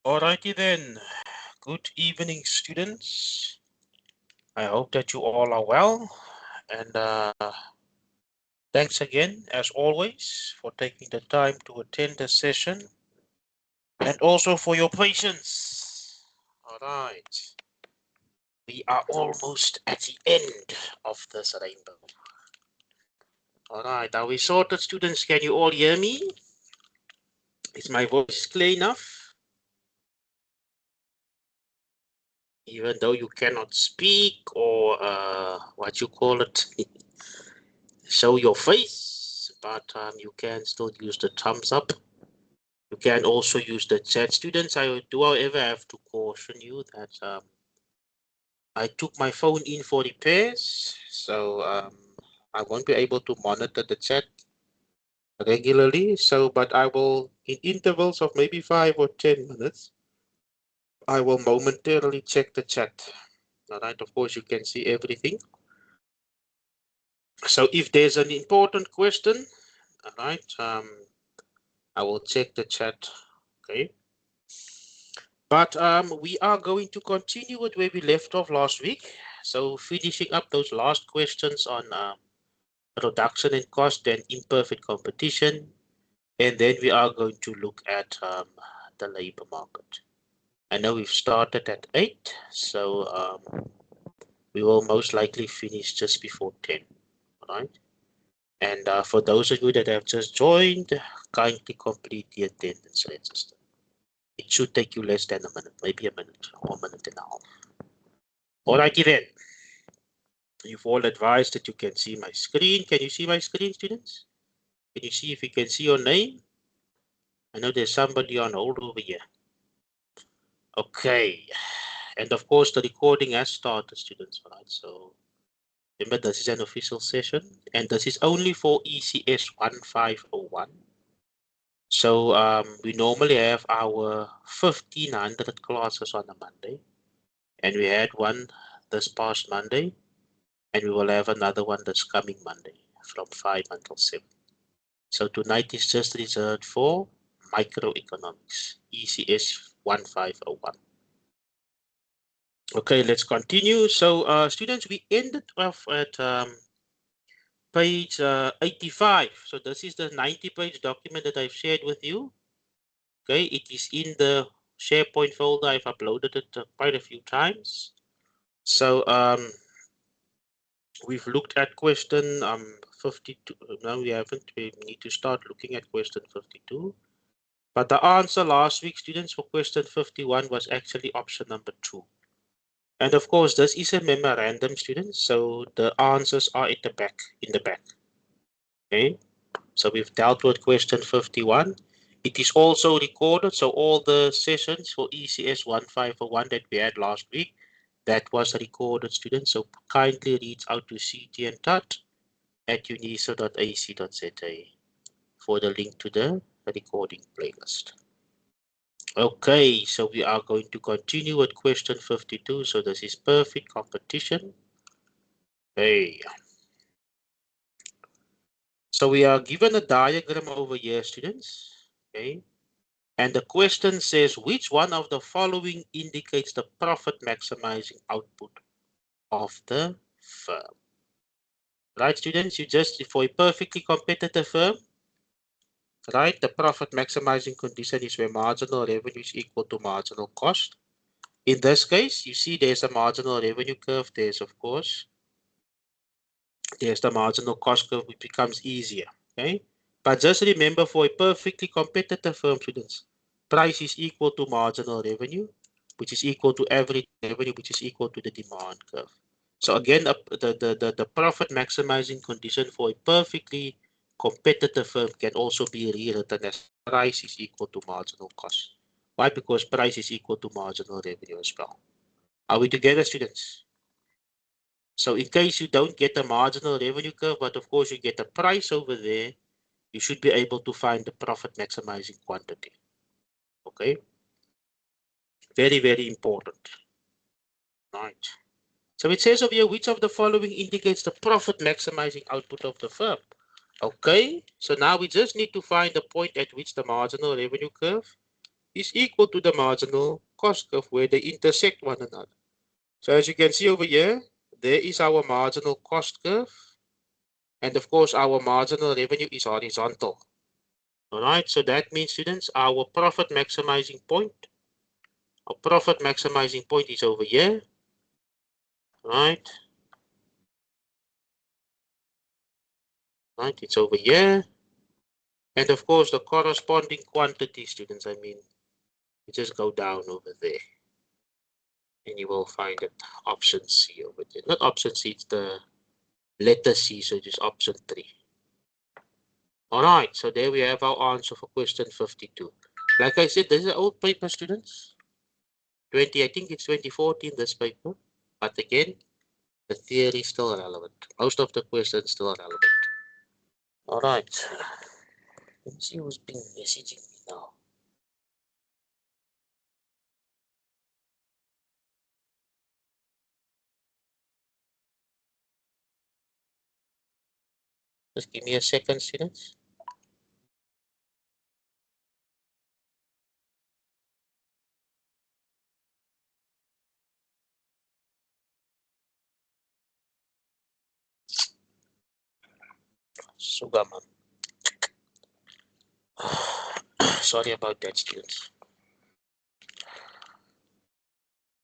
Alrighty then. Good evening, students. I hope that you all are well. And thanks again, as always, for taking the time to attend the session and also for your patience. Alright. We are almost at the end of this rainbow. Alright, are we sorted, students? Can you all hear me? Is my voice clear enough? Even though you cannot speak or what you call it, show your face, but you can still use the thumbs up. You can also use the chat. Students, I do, however, have to caution you that I took my phone in for repairs, so I won't be able to monitor the chat regularly. So, but I will, in intervals of maybe 5 or 10 minutes, I will momentarily check the chat. All right, of course, you can see everything. So if there's an important question, all right, I will check the chat. Okay. But we are going to continue with where we left off last week. So finishing up those last questions on production and cost and imperfect competition. And then we are going to look at the labor market. I know we've started at 8, so we will most likely finish just before 10, right? And for those of you that have just joined, kindly complete the attendance register. It should take you less than a minute, maybe a minute or a minute and a half. Alrighty then. You've all advised that you can see my screen. Can you see my screen, students? Can you see if you can see your name? I know there's somebody on hold over here. Okay. And of course, the recording has started, students, right? So remember, this is an official session, and this is only for ECS 1501. So we normally have our 1500 classes on a Monday, and we had one this past Monday, and we will have another one this coming Monday from 5 until 7. So tonight is just reserved for microeconomics, ECS 1501. Okay, let's continue. So students, we ended off at page 85. So this is the 90-page document that I've shared with you. Okay, it is in the SharePoint folder. I've uploaded it quite a few times. So we've looked at question 52. No, we haven't. We need to start looking at question 52. But the answer last week, students, for question 51 was actually option number 2. And of course, this is a memorandum, students. So the answers are at the back, in the back. Okay. So we've dealt with question 51. It is also recorded. So all the sessions for ECS 1501 that we had last week, that was recorded, students. So kindly reach out to CT and TUT at uniso.ac.za for the link to the recording playlist. Okay, so we are going to continue with question 52. So this is perfect competition. Hey. So we are given a diagram over here, students. Okay. And the question says, which one of the following indicates the profit maximizing output of the firm? Right, students, you just, for a perfectly competitive firm, right, the profit maximizing condition is where marginal revenue is equal to marginal cost. In this case, you see there's a marginal revenue curve. There's the marginal cost curve, which becomes easier. Okay. But just remember, for a perfectly competitive firm, students, price is equal to marginal revenue, which is equal to average revenue, which is equal to the demand curve. So again, the profit maximizing condition for a perfectly competitive firm can also be rewritten as price is equal to marginal cost. Why? Because price is equal to marginal revenue as well. Are we together, students? So in case you don't get the marginal revenue curve, but of course you get the price over there, you should be able to find the profit maximizing quantity. Okay. Very, very important. Right. So it says over here, which of the following indicates the profit maximizing output of the firm? Okay. So now we just need to find the point at which the marginal revenue curve is equal to the marginal cost curve where they intersect one another. So as you can see over here, there is our marginal cost curve. And of course, our marginal revenue is horizontal. All right, so that means, students, our profit maximizing point is over here. Right, it's over here. And of course, the corresponding quantity, students, I mean, you just go down over there. And you will find it option C over there. Not option C, it's the letter C, so just option 3. All right, so there we have our answer for question 52. Like I said, this is an old paper, students. I think it's 2014, this paper. But again, the theory is still relevant. Most of the questions still relevant. All right. Let's see who's been messaging me now. Just give me a second, students. Sugaman. Sorry about that, students.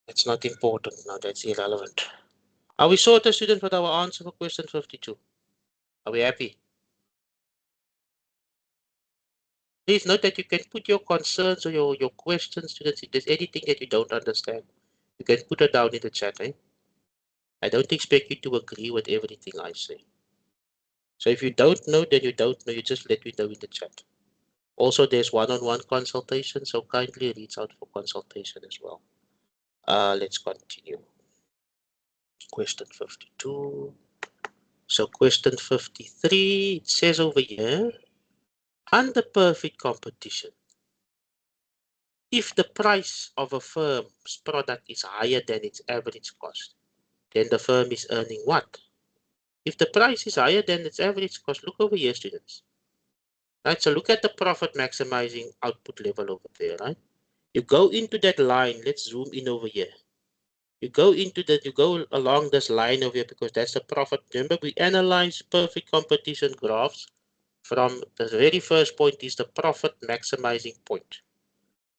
That's not important now. That's irrelevant. Are we sorted, students, with our answer for question 52? Are we happy? Please note that you can put your concerns or your questions, students. If there's anything that you don't understand, you can put it down in the chat. I don't expect you to agree with everything I say. So if you don't know, then you don't know. You just let me know in the chat. Also, there's one-on-one consultation, so kindly reach out for consultation as well. Let's continue. Question 52. So question 53, it says over here, under perfect competition, if the price of a firm's product is higher than its average cost, then the firm is earning what? If the price is higher than its average cost, look over here, students. Right, so look at the profit maximizing output level over there, right? You go into that line, let's zoom in over here. You go into that, you go along this line over here because that's the profit. Remember, we analyze perfect competition graphs from the very first point is the profit maximizing point.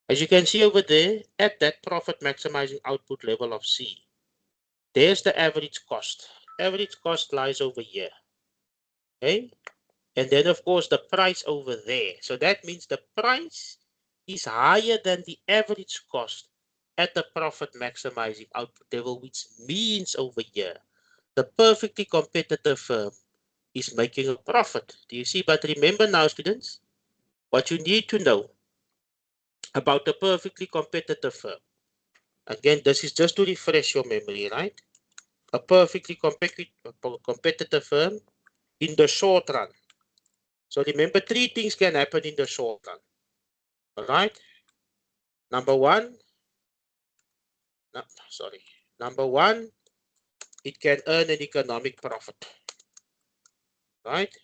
As you can see over there, at that profit maximizing output level of C, there's the average cost. Average cost lies over here. Okay? And then, of course, the price over there. So that means the price is higher than the average cost at the profit maximizing output level, which means over here, the perfectly competitive firm is making a profit. Do you see? But remember now, students, what you need to know about the perfectly competitive firm. Again, this is just to refresh your memory, right? A perfectly competitive firm in the short run. So remember, 3 things can happen in the short run. All right. Number one, it can earn an economic profit. Right?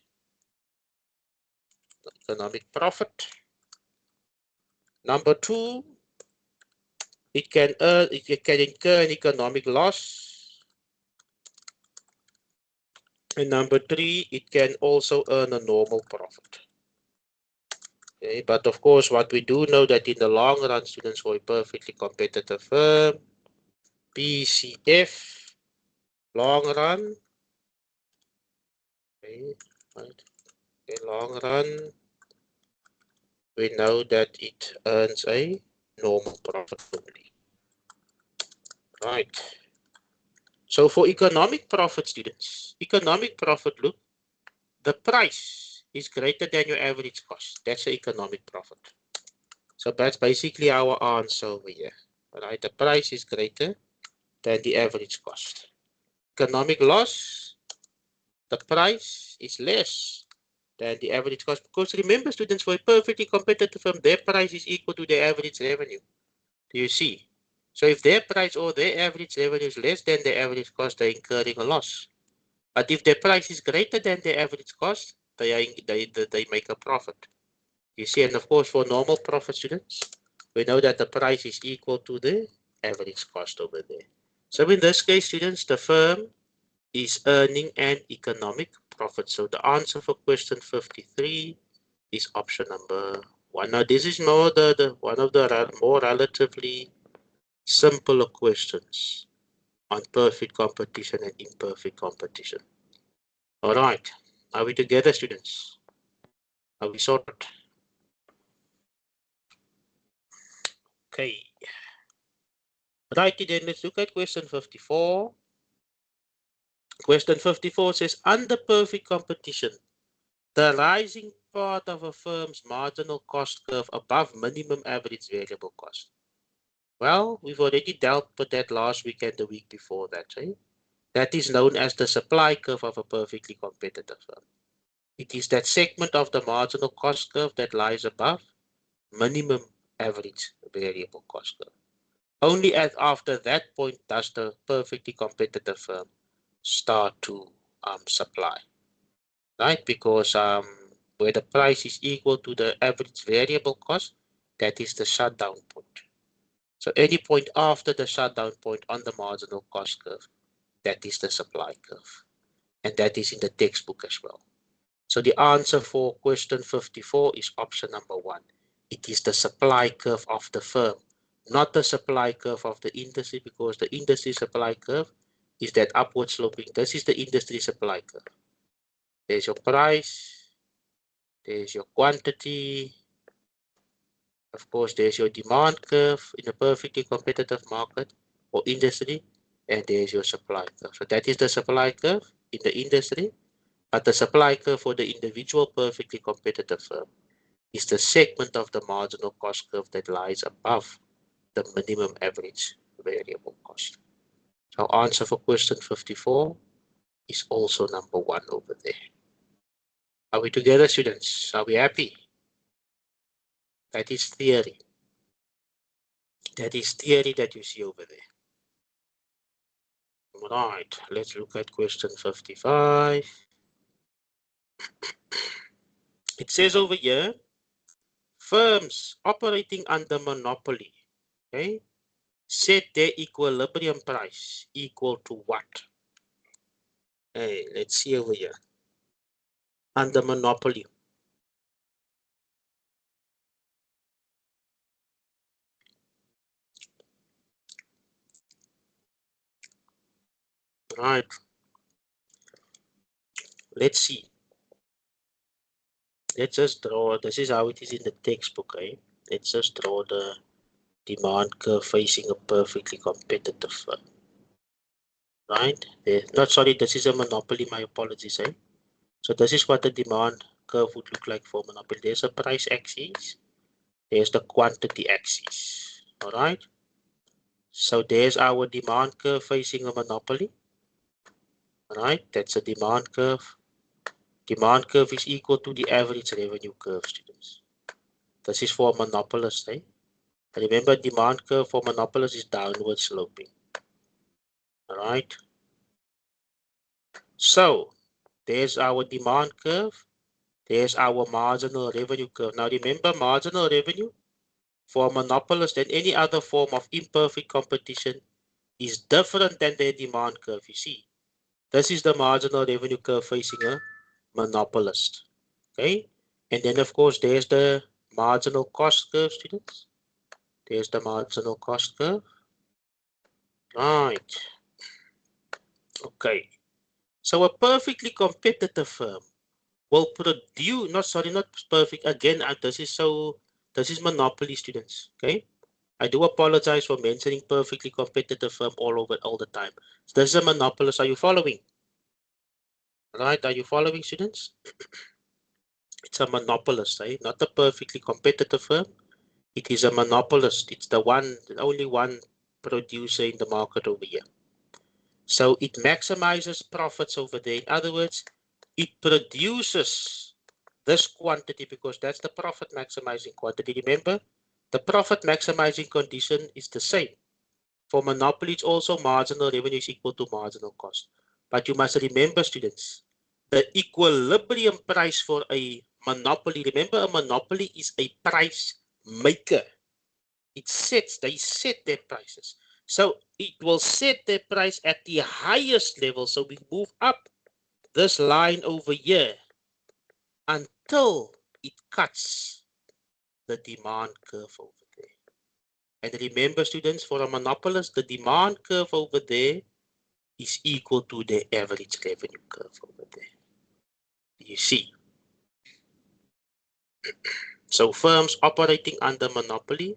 Economic profit. Number two, it can incur an economic loss. And number three, it can also earn a normal profit. Okay, but of course, what we do know that in the long run, students, for a perfectly competitive firm, PCF, long run, okay, right, okay, long run, we know that it earns a normal profit only. Right. So for economic profit, students, economic profit, look, the price is greater than your average cost. That's the economic profit. So that's basically our answer over here. All right, the price is greater than the average cost. Economic loss, the price is less than the average cost. Because remember, students, for a perfectly competitive firm, their price is equal to their average revenue. Do you see? So if their price or their average revenue is less than their average cost, they're incurring a loss. But if their price is greater than their average cost, they make a profit. You see, and of course, for normal profit, students, we know that the price is equal to the average cost over there. So in this case, students, the firm is earning an economic profit. So the answer for question 53 is option number 1. Now this is more one of the more relatively simpler questions on perfect competition and imperfect competition. All right, are we together, students? Are we sorted? Okay. Righty then, let's look at question 54. Question 54 says, under perfect competition, the rising part of a firm's marginal cost curve above minimum average variable cost. Well, we've already dealt with that last week and the week before that, right? That is known as the supply curve of a perfectly competitive firm. It is that segment of the marginal cost curve that lies above minimum average variable cost curve. Only after that point does the perfectly competitive firm start to supply, right? Because where the price is equal to the average variable cost, that is the shutdown point. So any point after the shutdown point on the marginal cost curve, that is the supply curve. And that is in the textbook as well. So the answer for question 54 is option number 1. It is the supply curve of the firm, not the supply curve of the industry, because the industry supply curve is that upward sloping. This is the industry supply curve. There's your price, there's your quantity, of course, there's your demand curve in a perfectly competitive market or industry, and there's your supply curve. So that is the supply curve in the industry, but the supply curve for the individual perfectly competitive firm is the segment of the marginal cost curve that lies above the minimum average variable cost. So answer for question 54 is also number 1 over there. Are we together, students? Are we happy? That is theory. That is theory that you see over there. Right, let's look at question 55. It says over here, firms operating under monopoly, okay, set their equilibrium price equal to what? Hey, let's see over here. Under monopoly. Right. Let's see. Let's just draw, this is how it is in the textbook, eh? Let's just draw the demand curve facing a perfectly competitive firm. Right? Not sorry, this is a monopoly, my apologies, eh? So this is what the demand curve would look like for monopoly. There's a price axis, there's the quantity axis. All right. So there's our demand curve facing a monopoly. All right, that's a demand curve. Demand curve is equal to the average revenue curve, students. This is for monopolists, eh? Remember, demand curve for monopolists is downward sloping. All right. So there's our demand curve. There's our marginal revenue curve. Now remember, marginal revenue for monopolists than any other form of imperfect competition is different than their demand curve. You see, this is the marginal revenue curve facing a monopolist. Okay, and then of course there's the marginal cost curve, students. There's the marginal cost curve. Right. Okay. So a perfectly competitive firm will produce, not perfect. Again, this is monopoly, students. Okay. I do apologize for mentioning perfectly competitive firm all the time. So this is a monopolist. Are you following? Right? Are you following, students? It's a monopolist, right? Not a perfectly competitive firm. It is a monopolist. It's the only one producer in the market over here. So it maximizes profits over there. In other words, it produces this quantity because that's the profit maximizing quantity. Remember, the profit maximizing condition is the same. For monopoly, it's also marginal revenue is equal to marginal cost. But you must remember, students, the equilibrium price for a monopoly. Remember, a monopoly is a price maker. They set their prices. So it will set their price at the highest level. So we move up this line over here until it cuts the demand curve over there. And remember, students, for a monopolist, the demand curve over there is equal to the average revenue curve over there. You see? So firms operating under monopoly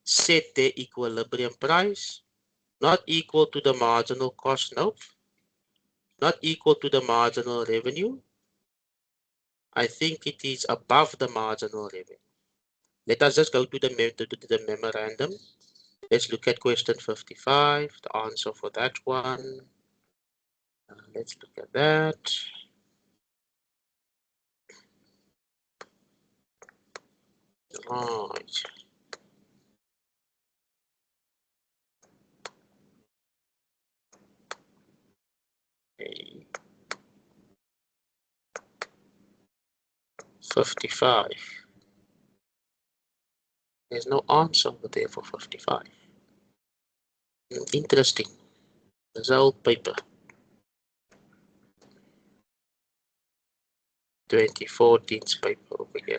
set their equilibrium price not equal to the marginal cost, no, not equal to the marginal revenue. I think it is above the marginal revenue. Let us just go to the memorandum. Let's look at question 55, the answer for that one. Let's look at that. Right. Okay. 55. There's no answer over there for 55. Interesting. There's an old paper. 2014's paper over here.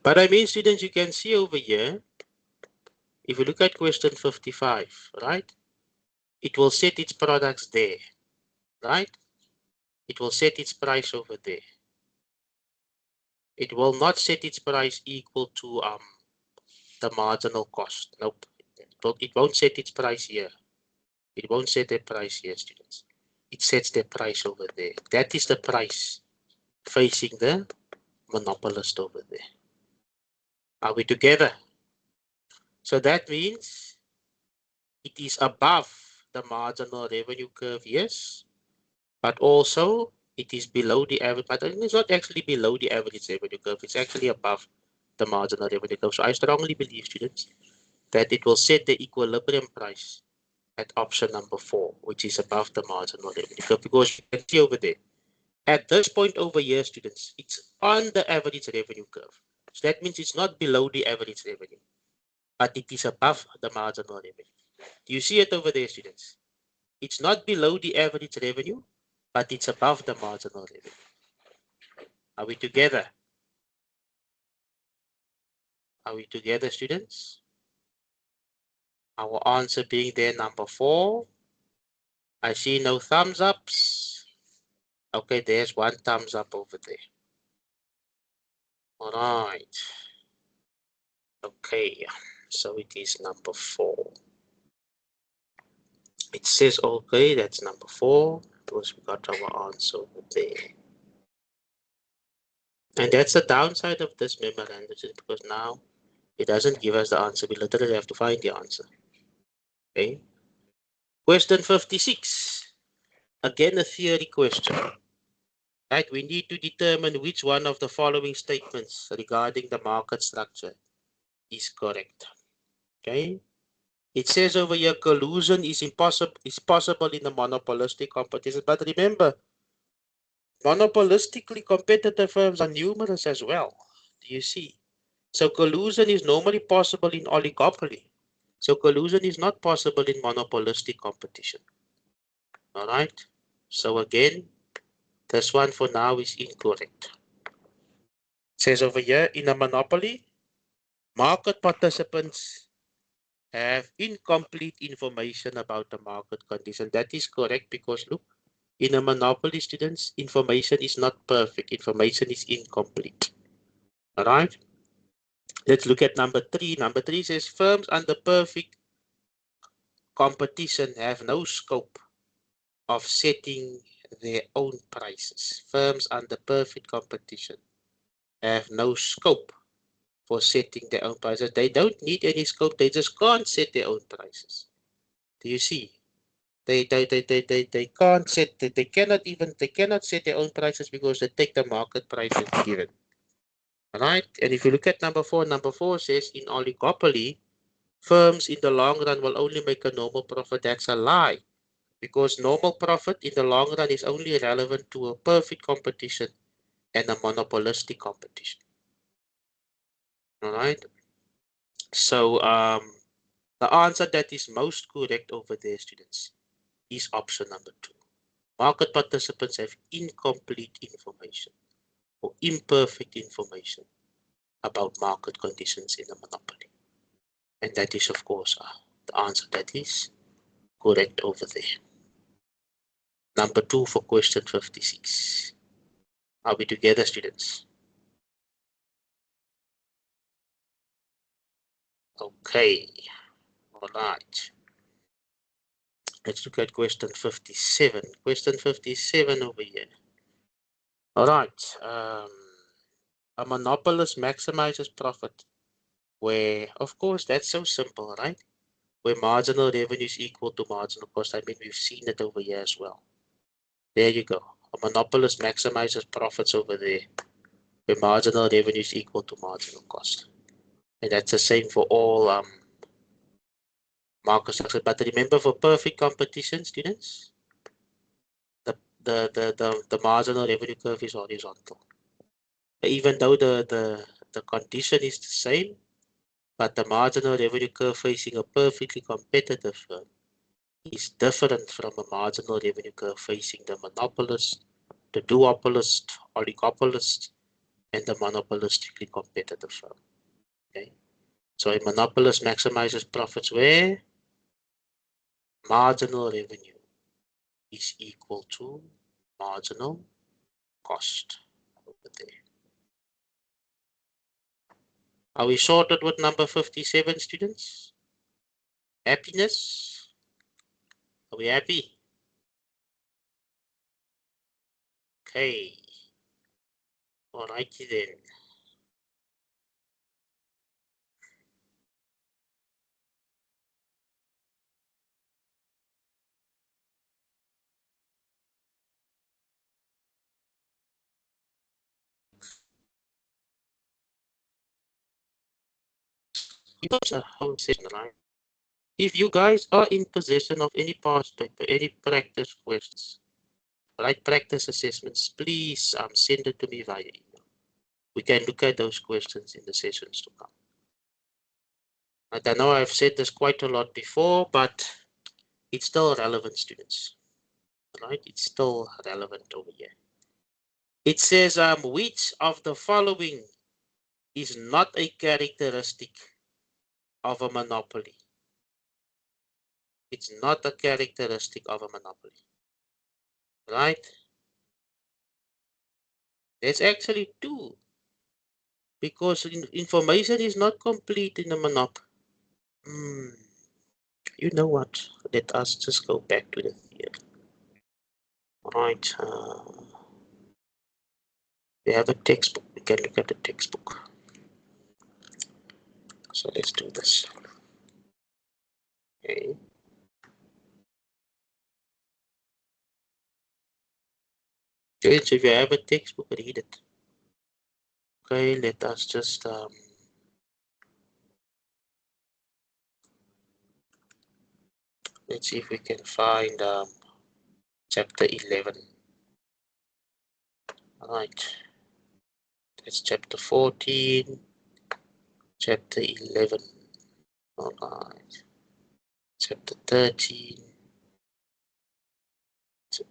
But I mean, students, you can see over here, if you look at question 55, right? It will set its products there, right? It will set its price over there. It will not set its price equal to the marginal cost. Nope. It won't set its price here. It won't set the price here, students. It sets the price over there. That is the price facing the monopolist over there. Are we together? So that means it is above the marginal revenue curve, yes, but also it is below the average. But it's not actually below the average revenue curve. It's actually above the marginal revenue curve. So I strongly believe, students, that it will set the equilibrium price at option number 4, which is above the marginal revenue curve, because you can see over there, at this point over here, students, it's on the average revenue curve. So that means it's not below the average revenue, but it is above the marginal revenue. Do you see it over there, students? It's not below the average revenue, but it's above the marginal revenue. Are we together? Are we together, students? Our answer being there, number 4. I see no thumbs ups. Okay, there's one thumbs up over there. All right. Okay, so it is number 4. It says okay, that's number 4, because we got our answer over there. And that's the downside of this memorandum, because now it doesn't give us the answer. We literally have to find the answer. Okay. Question 56. Again, a theory question. Right, we need to determine which one of the following statements regarding the market structure is correct. Okay. It says over here collusion is possible in a monopolistic competition. But remember, monopolistically competitive firms are numerous as well. Do you see? So collusion is normally possible in oligopoly. So collusion is not possible in monopolistic competition. All right. So again, this one for now is incorrect. It says over here, in a monopoly, market participants have incomplete information about the market condition. That is correct, because look, in a monopoly, students, information is not perfect. Information is incomplete. All right. Let's look at number 3. Number 3 says firms under perfect competition have no scope of setting their own prices. Firms under perfect competition have no scope for setting their own prices. They don't need any scope. They just can't set their own prices. Do you see? They can't set. They cannot set their own prices because they take the market price as given. All right. And if you look at number 4, number 4 says in oligopoly, firms in the long run will only make a normal profit. That's a lie, because normal profit in the long run is only relevant to a perfect competition and a monopolistic competition. All right. So the answer that is most correct over there, students, is option number 2. Market participants have incomplete information or imperfect information about market conditions in a monopoly. And that is, of course, the answer that is correct over there. Number 2 for question 56. Are we together, students? Okay. All right. Let's look at question 57. Question 57 over here. All right. A monopolist maximizes profit where, of course, that's so simple, right? Where marginal revenue is equal to marginal cost. I mean, we've seen it over here as well. There you go. A monopolist maximizes profits over there where marginal revenue is equal to marginal cost. And that's the same for all market structure. But remember, for perfect competition, students, the marginal revenue curve is horizontal. Even though the condition is the same, but the marginal revenue curve facing a perfectly competitive firm is different from a marginal revenue curve facing the monopolist, the duopolist, oligopolist, and the monopolistically competitive firm. Okay, so a monopolist maximizes profits where marginal revenue is equal to marginal cost over there. Are we sorted with number 57, students? Happiness? Are we happy? Okay. Alrighty then. It's a whole session, right? If you guys are in possession of any past paper, any practice questions, right, practice assessments, please send it to me via email. We can look at those questions in the sessions to come. I know I've said this quite a lot before, but it's still relevant, students. Right? It's still relevant over here. It says, which of the following is not a characteristic of a monopoly? It's not a characteristic of a monopoly. Right? There's actually two. Because information is not complete in a monopoly. You know what? Let us just go back to the theory. Right. We have a textbook. We can look at the textbook. So let's do this. Okay. Okay, so if you have a textbook, read it. Okay, let us just let's see if we can find chapter 11. All right. That's chapter 14, chapter 11. All right. Chapter 13.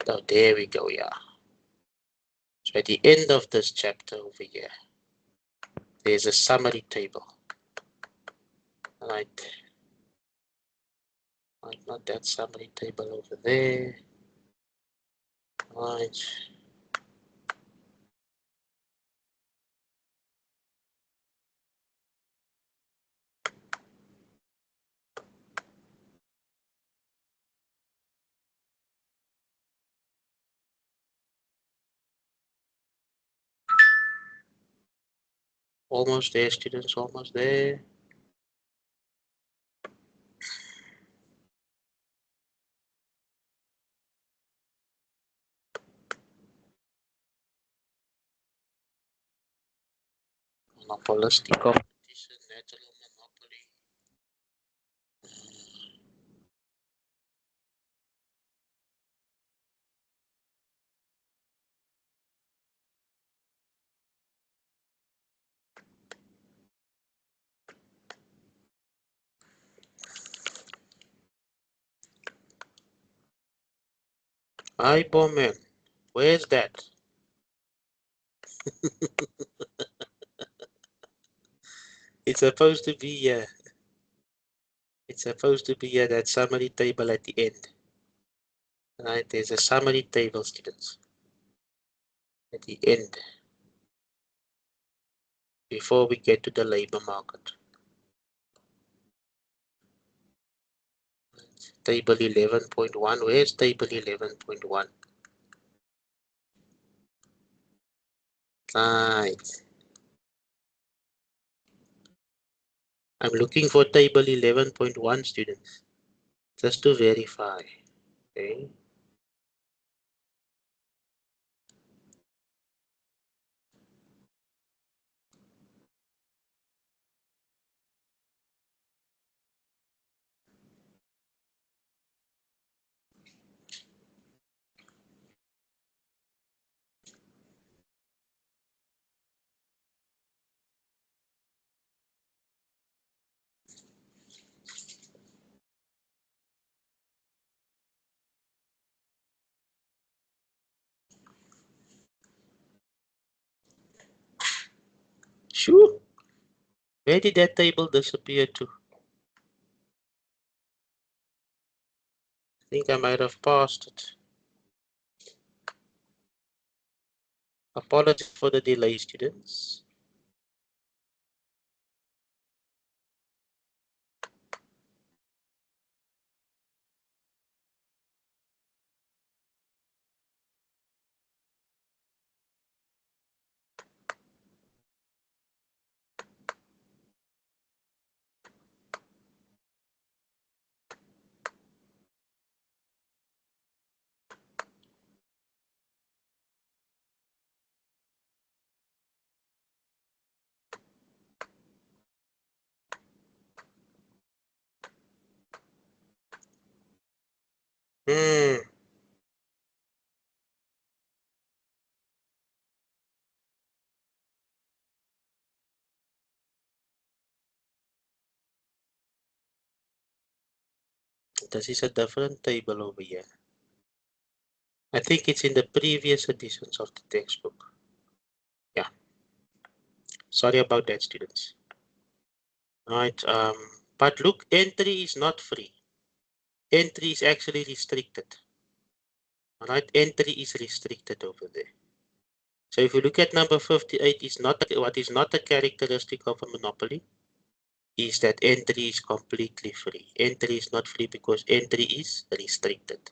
Oh, there we go, yeah. So at the end of this chapter over here, there's a summary table. Right. Not that summary table over there. Right. Almost there, students, almost there. Monopolistic competition, natural monopoly. Hi, Bowman. Where's that? It's supposed to be that summary table at the end. Right, there's a summary table, students, at the end before we get to the labor market. Table 11.1. Where's table 11.1? Right. I'm looking for table 11.1, students, just to verify. Okay. Sure. Where did that table disappear to? I think I might have passed it. Apologies for the delay, students. Hmm. This is a different table over here. I think it's in the previous editions of the textbook. Yeah. Sorry about that, students. Right. But look, entry is not free. Entry is actually restricted. All right. Entry is restricted over there. So if you look at number 58, what is not a characteristic of a monopoly is that entry is completely free. Entry is not free because entry is restricted.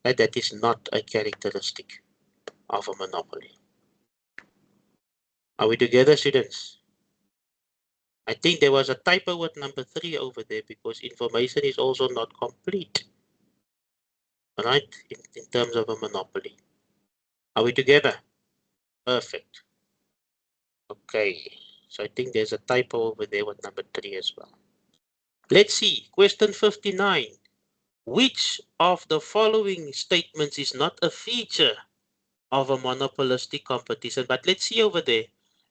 Right? That is not a characteristic of a monopoly. Are we together, students? I think there was a typo with number 3 over there because information is also not complete. Right? In terms of a monopoly. Are we together? Perfect. Okay. So I think there's a typo over there with number 3 as well. Let's see. Question 59. Which of the following statements is not a feature of a monopolistic competition? But let's see over there.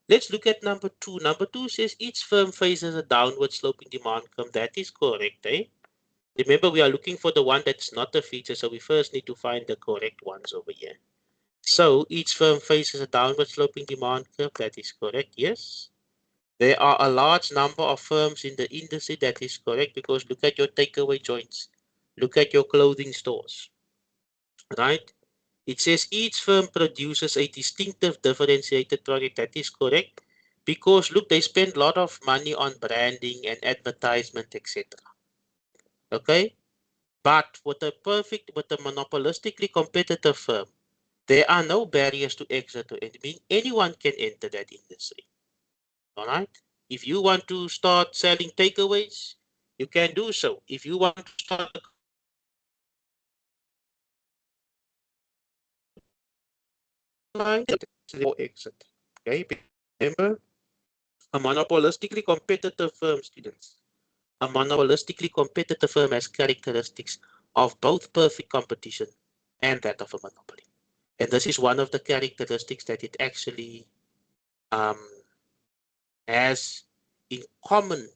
Let's look at number 2. Number 2 says each firm faces a downward sloping demand curve. That is correct, eh? Remember, we are looking for the one that's not a feature, so we first need to find the correct ones over here. So each firm faces a downward sloping demand curve. That is correct, yes. There are a large number of firms in the industry. That is correct because look at your takeaway joints. Look at your clothing stores, right? It says each firm produces a distinctive differentiated product. That is correct because look, they spend a lot of money on branding and advertisement, etc. Okay? But with a monopolistically competitive firm, there are no barriers to exit to enter. I mean, anyone can enter that industry. All right? If you want to start selling takeaways, you can do so. If you want to start a line, exit. Okay? Remember, a monopolistically competitive firm, students. A monopolistically competitive firm has characteristics of both perfect competition and that of a monopoly. And this is one of the characteristics that it actually um, has in common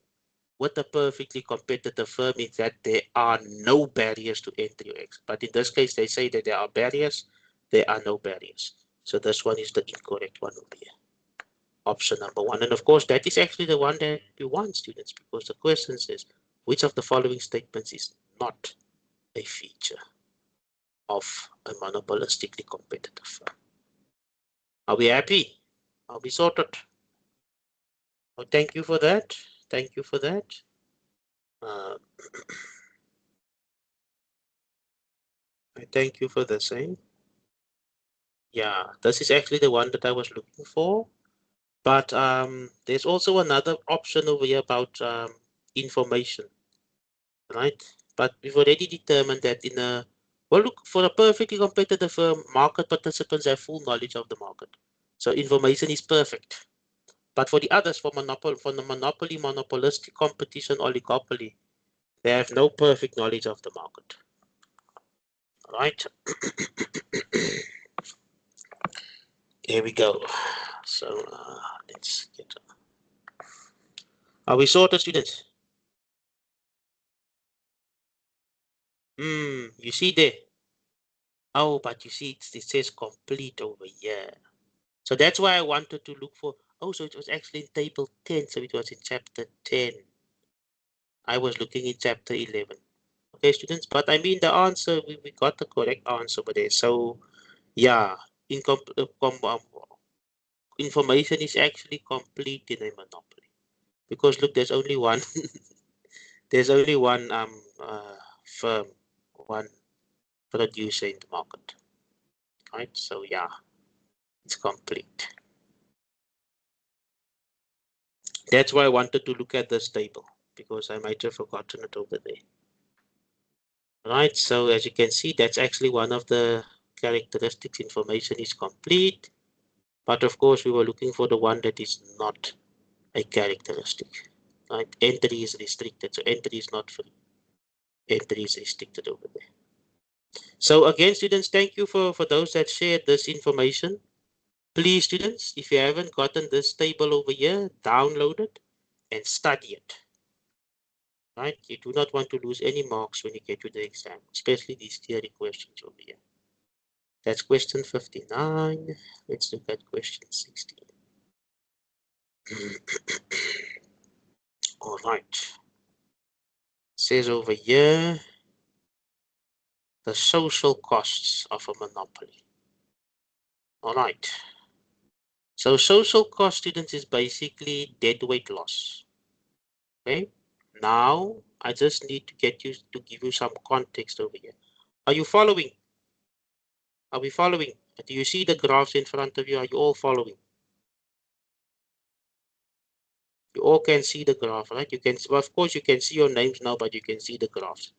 with a perfectly competitive firm is that there are no barriers to entry or exit. But in this case, they say that there are barriers. There are no barriers. So this one is the incorrect one over here. Option number 1. And of course, that is actually the one that we want, students, because the question says, which of the following statements is not a feature of a monopolistically competitive firm? Are we happy? Are we sorted? Oh, thank you for that. Thank you for that. I thank you for the same. Yeah, this is actually the one that I was looking for. But there's also another option over here about information, right? But we've already determined that in a, well, look, for a perfectly competitive firm, market participants have full knowledge of the market. So information is perfect. But for the others, for the monopoly, monopolistic competition, oligopoly, they have no perfect knowledge of the market. Right? Here we go. So let's get. Are we sorted, students? You see there. Oh, but you see, it says complete over here. So that's why I wanted to look for. Oh, so it was actually in table 10. So it was in chapter 10. I was looking in chapter 11. Okay, students. But I mean, the answer, we got the correct answer over there. So, yeah, information is actually complete in a monopoly. Because look, there's only one. There's only one firm, one producer in the market. Right? So, yeah, it's complete. That's why I wanted to look at this table, because I might have forgotten it over there. Right, so as you can see, that's actually one of the characteristics. Information is complete, but of course we were looking for the one that is not a characteristic. Right, entry is restricted, so entry is not free. Entry is restricted over there. So again, students, thank you for those that shared this information. Please, students, if you haven't gotten this table over here, download it and study it. Right? You do not want to lose any marks when you get to the exam, especially these theory questions over here. That's question 59. Let's look at question 60. All right. It says over here, the social costs of a monopoly. All right. So social cost, students, is basically deadweight loss. Okay. Now, I just need to get you to give you some context over here. Are you following? Are we following? Do you see the graphs in front of you? Are you all following? You all can see the graph, right? You can, well, of course, you can see your names now, but you can see the graphs.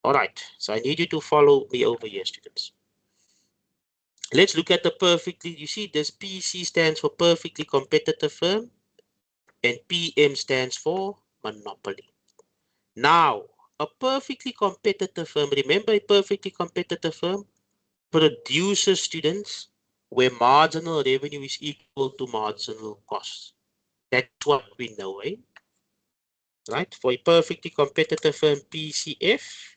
All right, so I need you to follow me over here, students. Let's look at the perfectly, you see this PC stands for perfectly competitive firm and PM stands for monopoly. Now, a perfectly competitive firm, remember a perfectly competitive firm produces, students, where marginal revenue is equal to marginal cost. That's what we know, eh? Right? For a perfectly competitive firm, PCF,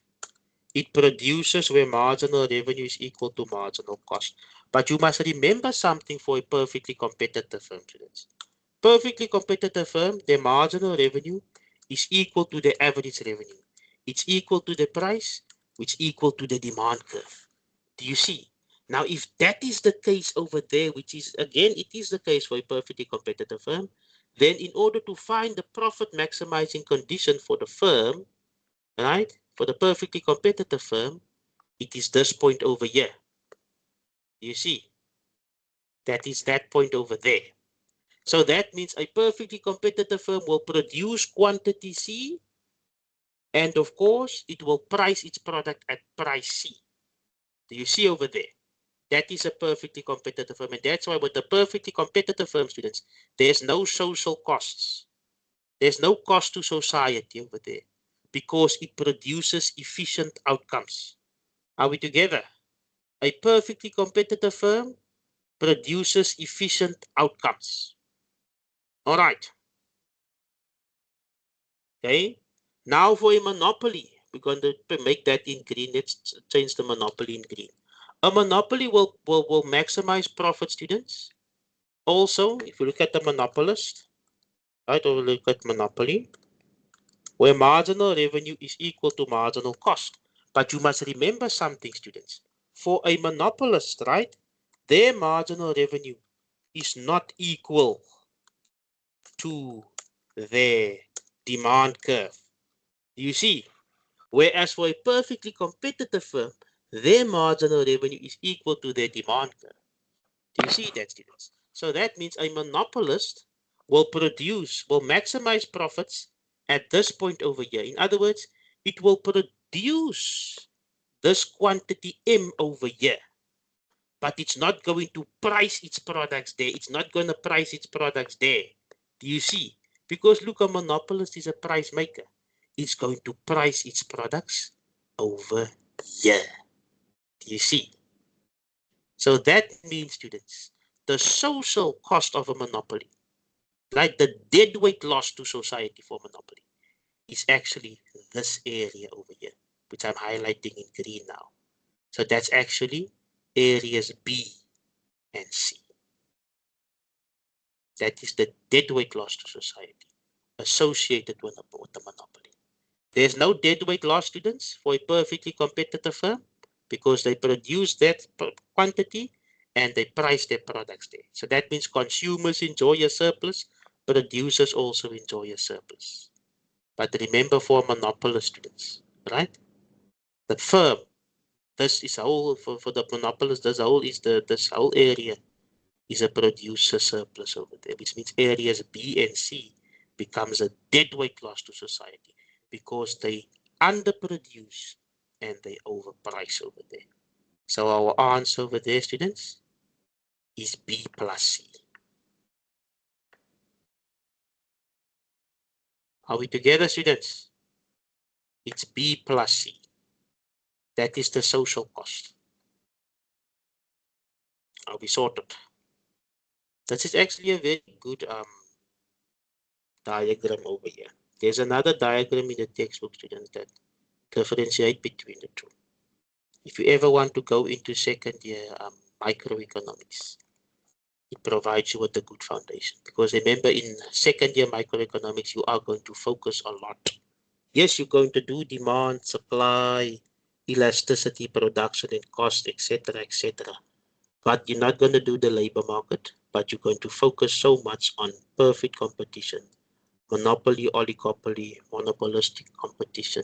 it produces where marginal revenue is equal to marginal cost. But you must remember something for a perfectly competitive firm, students. Perfectly competitive firm, their marginal revenue is equal to the average revenue. It's equal to the price, which is equal to the demand curve. Do you see? Now, if that is the case over there, which is, again, it is the case for a perfectly competitive firm, then in order to find the profit maximizing condition for the firm, right, for the perfectly competitive firm, it is this point over here. You see, that is that point over there. So that means a perfectly competitive firm will produce quantity C, and of course, it will price its product at price C. Do you see over there? That is a perfectly competitive firm, and that's why with the perfectly competitive firm, students, there's no social costs. There's no cost to society over there because it produces efficient outcomes. Are we together? A perfectly competitive firm produces efficient outcomes. All right. Okay. Now for a monopoly, we're going to make that in green. Let's change the monopoly in green. A monopoly will maximize profit, students. Also, if you look at the monopolist, right, or look at monopoly, where marginal revenue is equal to marginal cost. But you must remember something, students. For a monopolist, right, their marginal revenue is not equal to their demand curve. Do you see? Whereas for a perfectly competitive firm, their marginal revenue is equal to their demand curve. Do you see that, students? So that means a monopolist will maximize profits at this point over here. In other words, it will produce this quantity M over here, but it's not going to price its products there. It's not going to price its products there. Do you see? Because look, a monopolist is a price maker. It's going to price its products over here. Do you see? So that means, students, the social cost of a monopoly, like the deadweight loss to society for monopoly, is actually this area over here, which I'm highlighting in green now. So that's actually areas B and C. That is the deadweight loss to society associated with the monopoly. There's no deadweight loss, students, for a perfectly competitive firm because they produce that quantity and they price their products there. So that means consumers enjoy a surplus, producers also enjoy a surplus. But remember, for monopolist, students, right? The firm, this is whole for the monopolist, this whole area is a producer surplus over there, which means areas B and C becomes a deadweight loss to society because they underproduce and they overprice over there. So our answer over there, students, is B plus C. Are we together, students? It's B plus C. That is the social cost. Are we sorted? This is actually a very good diagram over here. There's another diagram in the textbook, students, that differentiate between the two. If you ever want to go into second year microeconomics, it provides you with a good foundation. Because remember, in second year microeconomics, you are going to focus a lot. Yes, you're going to do demand, supply, elasticity, production, and cost, etc., etc. But you're not going to do the labor market, but you're going to focus so much on perfect competition, monopoly, oligopoly, monopolistic competition,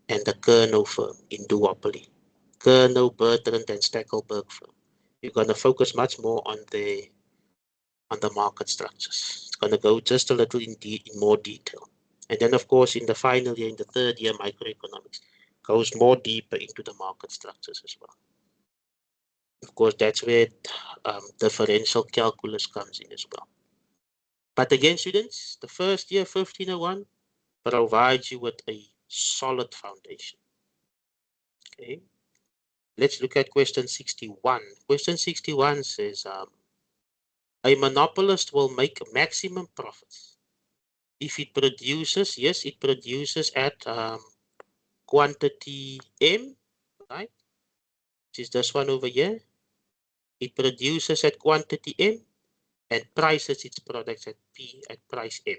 and the kernel firm in duopoly. Kernel, Bertrand, and Stackelberg firm. You're going to focus much more on the market structures. It's going to go just a little in more detail. And then, of course, in the final year, in the third year, microeconomics goes more deeper into the market structures as well. Of course, that's where differential calculus comes in as well. But again, students, the first year, 1501, provides you with a solid foundation. Okay. Let's look at question 61. Question 61 says, a monopolist will make maximum profits if it produces, yes, it produces at quantity M, right? Which is this one over here. It produces at quantity M and prices its products at P at price M.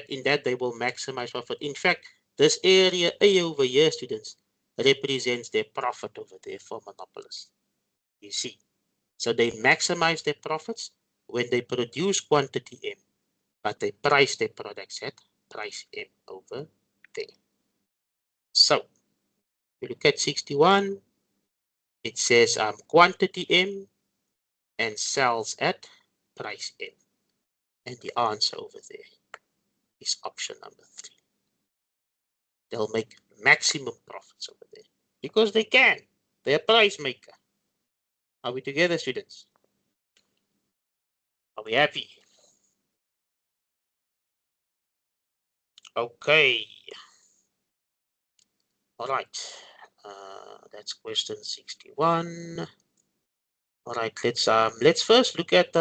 In that they will maximize profit. In fact, this area A over here, students, represents their profit over there for monopolists. You see. So they maximize their profits when they produce quantity M, but they price their products at price M over there. So if you look at 61, it says quantity M and sells at price M. And the answer over there is option number 3. They'll make maximum profits over there because they can. They're a price maker. Are we together, students? Are we happy? Okay. All right. That's question 61. All right. Let's first look at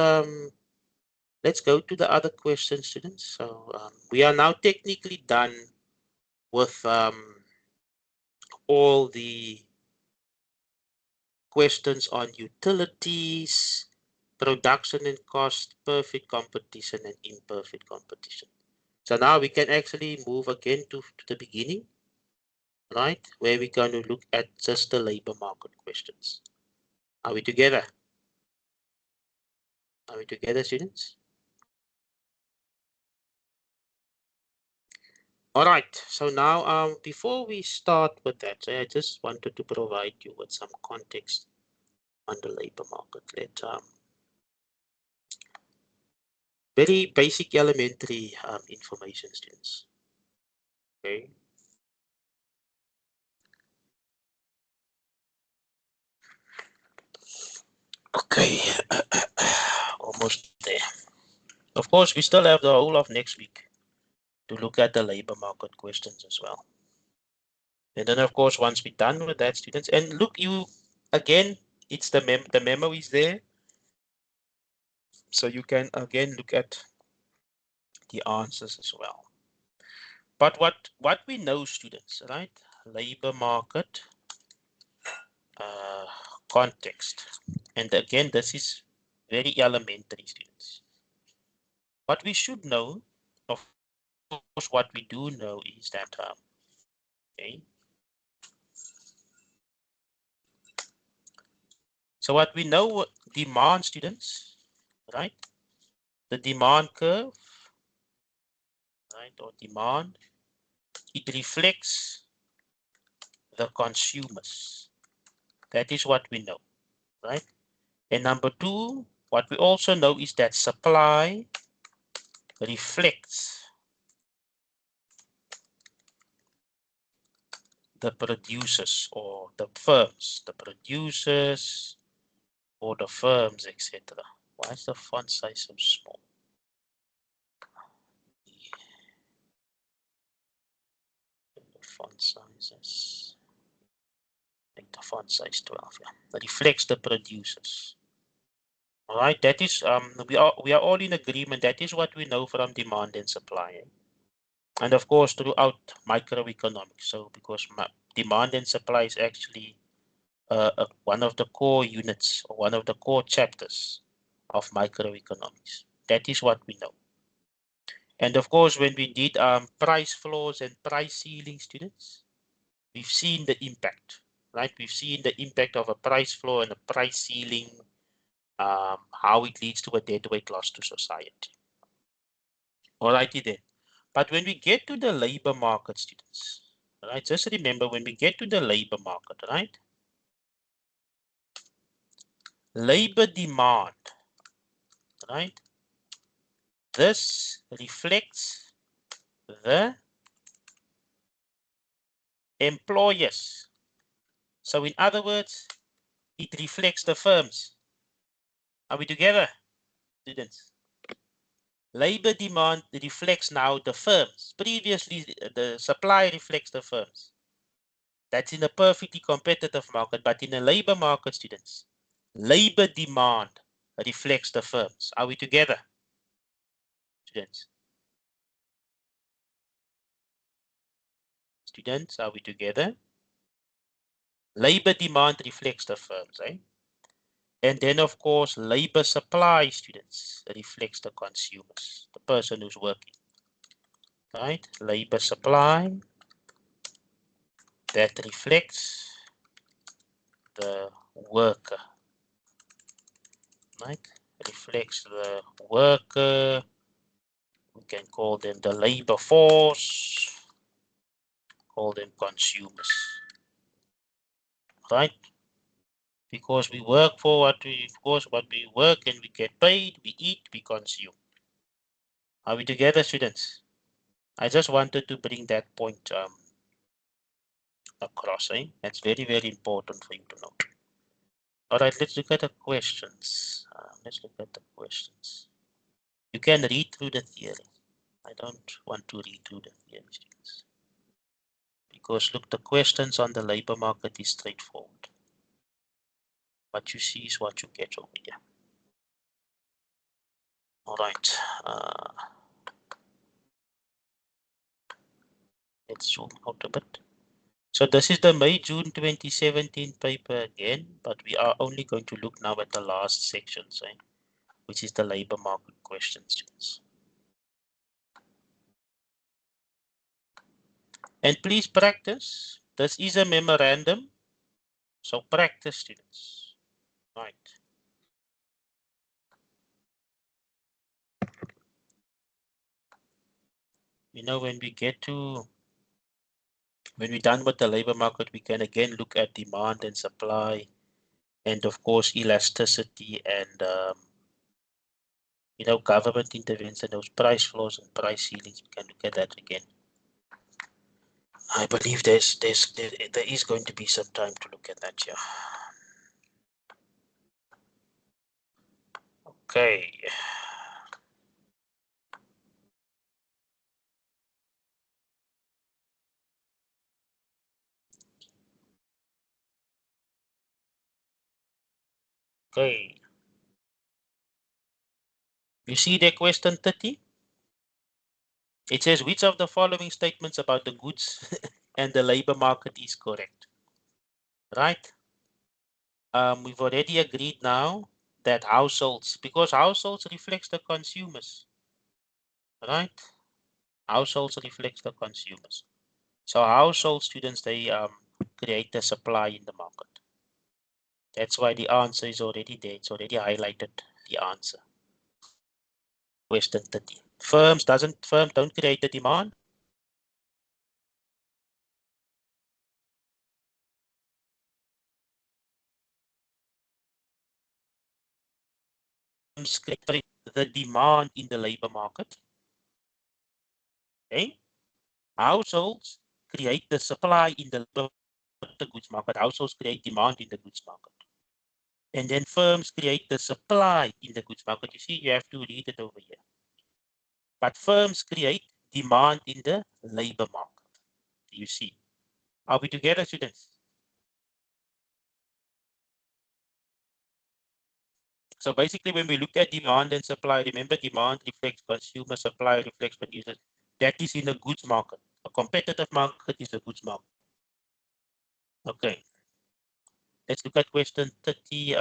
let's go to the other question, students. So we are now technically done with all the questions on utilities, production and cost, perfect competition, and imperfect competition. So now we can actually move again to the beginning, right? Where we're going to look at just the labor market questions. Are we together? Are we together, students? All right. So now, before we start with that, I just wanted to provide you with some context on the labor market. Very basic elementary information, students. Okay. Okay. Almost there. Of course, we still have the whole of next week to look at the labor market questions as well. And then, of course, once we're done with that, students, and look, you again, it's the memo is there, so you can again look at the answers as well. But what we know, students, right? Labor market context, and again, this is very elementary, students. What we should know, of course, what we do know is that okay. So what we know, demand, students, right? The demand curve, right, or demand, it reflects the consumers. That is what we know, right? And number two, what we also know is that supply reflects the producers or the firms, or the firms, etc. Why is the font size so small? The font size is, I think the font size 12. Yeah, that reflects the producers. All right, that is we are all in agreement. That is what we know from demand and supply, and of course throughout microeconomics. So because demand and supply is actually one of the core units or one of the core chapters of microeconomics. That is what we know. And of course, when we did price floors and price ceiling, students, we've seen the impact, right? We've seen the impact of a price floor and a price ceiling, how it leads to a deadweight loss to society. Alrighty then. But when we get to the labor market, students, right? Just remember when we get to the labor market, right? Labor demand, right? This reflects the employers. So in other words, it reflects the firms. Are we together, students? Labor demand reflects now the firms. Previously, the supply reflects the firms. That's in a perfectly competitive market, but in a labor market, students, labor demand reflects the firms. Are we together, students? Students, are we together? Labor demand reflects the firms, eh? And then, of course, labor supply, students, reflects the consumers, the person who's working, right? Labor supply, that reflects the worker, right? Reflects the worker. We can call them the labor force, call them consumers, right? Because we work for what we, of course, what we work and we get paid, we eat, we consume. Are we together, students? I just wanted to bring that point across, eh? That's very, very important for you to know. All right, let's look at the questions. Let's look at the questions. You can read through the theory. I don't want to read through the theory, students. Because look, the questions on the labor market is straightforward. What you see is what you get over here. All right. Let's zoom out a bit. So this is the May-June 2017 paper again, but we are only going to look now at the last section, which is the labor market questions, students. And please practice. This is a memorandum, so practice, students. Right. You know, when we're done with the labor market, we can again look at demand and supply, and of course elasticity and you know, government intervention, those price floors and price ceilings. We can look at that again. I believe there is going to be some time to look at that, yeah. Okay. Okay. You see the question 30? It says, which of the following statements about the goods and the labor market is correct? Right? We've already agreed now that households, because households reflects the consumers, right? Households reflects the consumers. So household students, they create the supply in the market. That's why the answer is already there. It's already highlighted the answer. Question 30. Firms don't create the demand. Firms create the demand in the labor market. Okay. Households create the supply in the goods market. Households create demand in the goods market. And then firms create the supply in the goods market. You see, you have to read it over here. But firms create demand in the labor market. You see. Are we together, students? So basically, when we look at demand and supply, remember demand reflects consumer, supply reflects producers. That is in the goods market. A competitive market is a goods market. Okay. Let's look at question 30,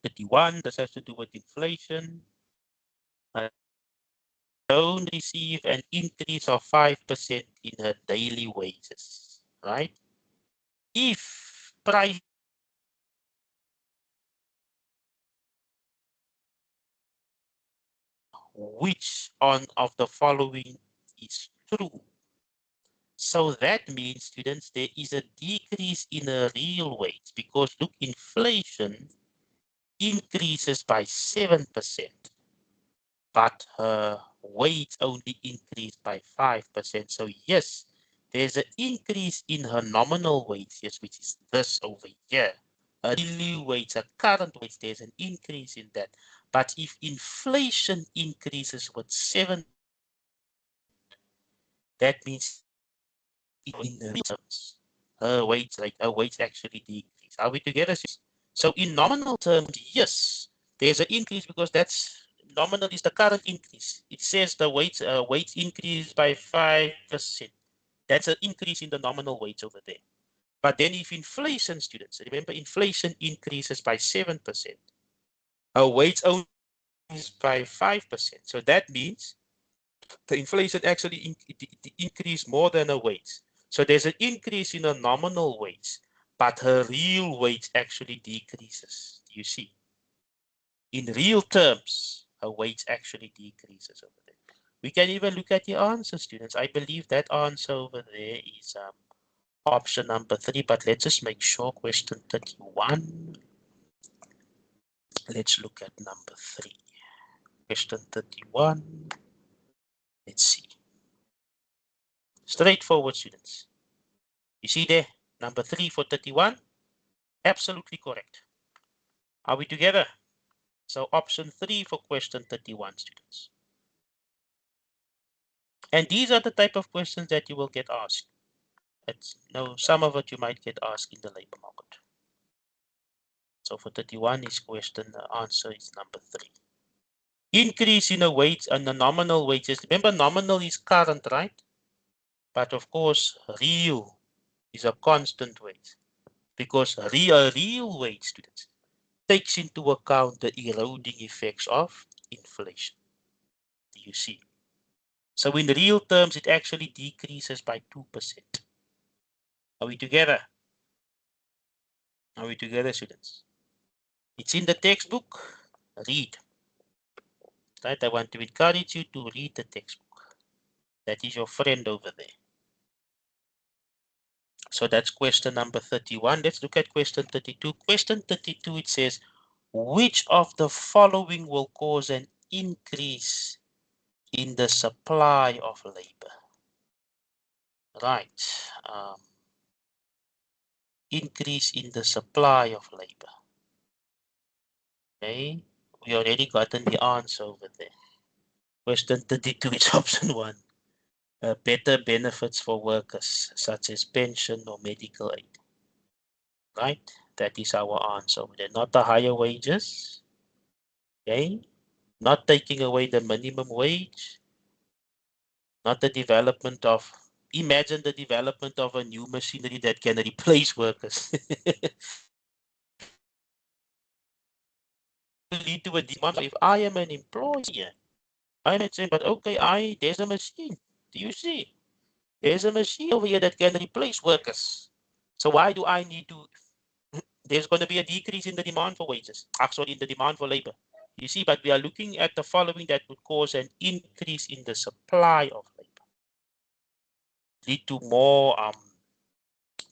31. This has to do with inflation. Don't receive an increase of 5% in her daily wages, right? If price which one of the following is true? So that means, students, there is a decrease in a real wage because look, inflation increases by 7%, but her wage only increased by 5%. So yes, there's an increase in her nominal wage, yes, which is this over here. A real wage, a current wage, there's an increase in that. But if inflation increases with 7%, that means in real terms, her wage actually decreased. Are we together? So in nominal terms, yes, there's an increase because that's nominal is the current increase. It says the wage increased by 5%. That's an increase in the nominal wage over there. But then if inflation, students, remember inflation increases by 7%, her wage only increases by 5%. So that means the inflation actually increased more than her wage. So there's an increase in her nominal wage, but her real wage actually decreases. You see, in real terms, her wage actually decreases over there. We can even look at the answer, students. I believe that answer over there is option number 3, but let's just make sure. Question 31. Let's look at number 3. Question 31. Let's see. Straightforward, students. You see there, number 3 for 31, absolutely correct. Are we together? So option 3 for question 31, students. And these are the type of questions that you will get asked. Some of it you might get asked in the labor market. So for 31 is question, the answer is number 3. Increase in a wage and the nominal wages. Remember, nominal is current, right? But of course, real is a constant wage because a real wage, students, takes into account the eroding effects of inflation. Do you see? So in real terms, it actually decreases by 2%. Are we together? Are we together, students? It's in the textbook. Read. Right? I want to encourage you to read the textbook. That is your friend over there. So that's question number 31. Let's look at question 32. Question 32, it says, which of the following will cause an increase in the supply of labor? Right. Increase in the supply of labor. Okay. We already gotten the answer over there. Question 32 is option 1. Better benefits for workers, such as pension or medical aid. Right? That is our answer. They're not the higher wages. Okay? Not taking away the minimum wage. Not the development of, imagine the development of a new machinery that can replace workers. Lead to a demand. If I am an employer, I might say, but okay, there's a machine. Do you see? There's a machine over here that can replace workers. So why do I need to? There's going to be a decrease in the demand for wages, actually in the demand for labor. You see, but we are looking at the following that would cause an increase in the supply of labor, lead to more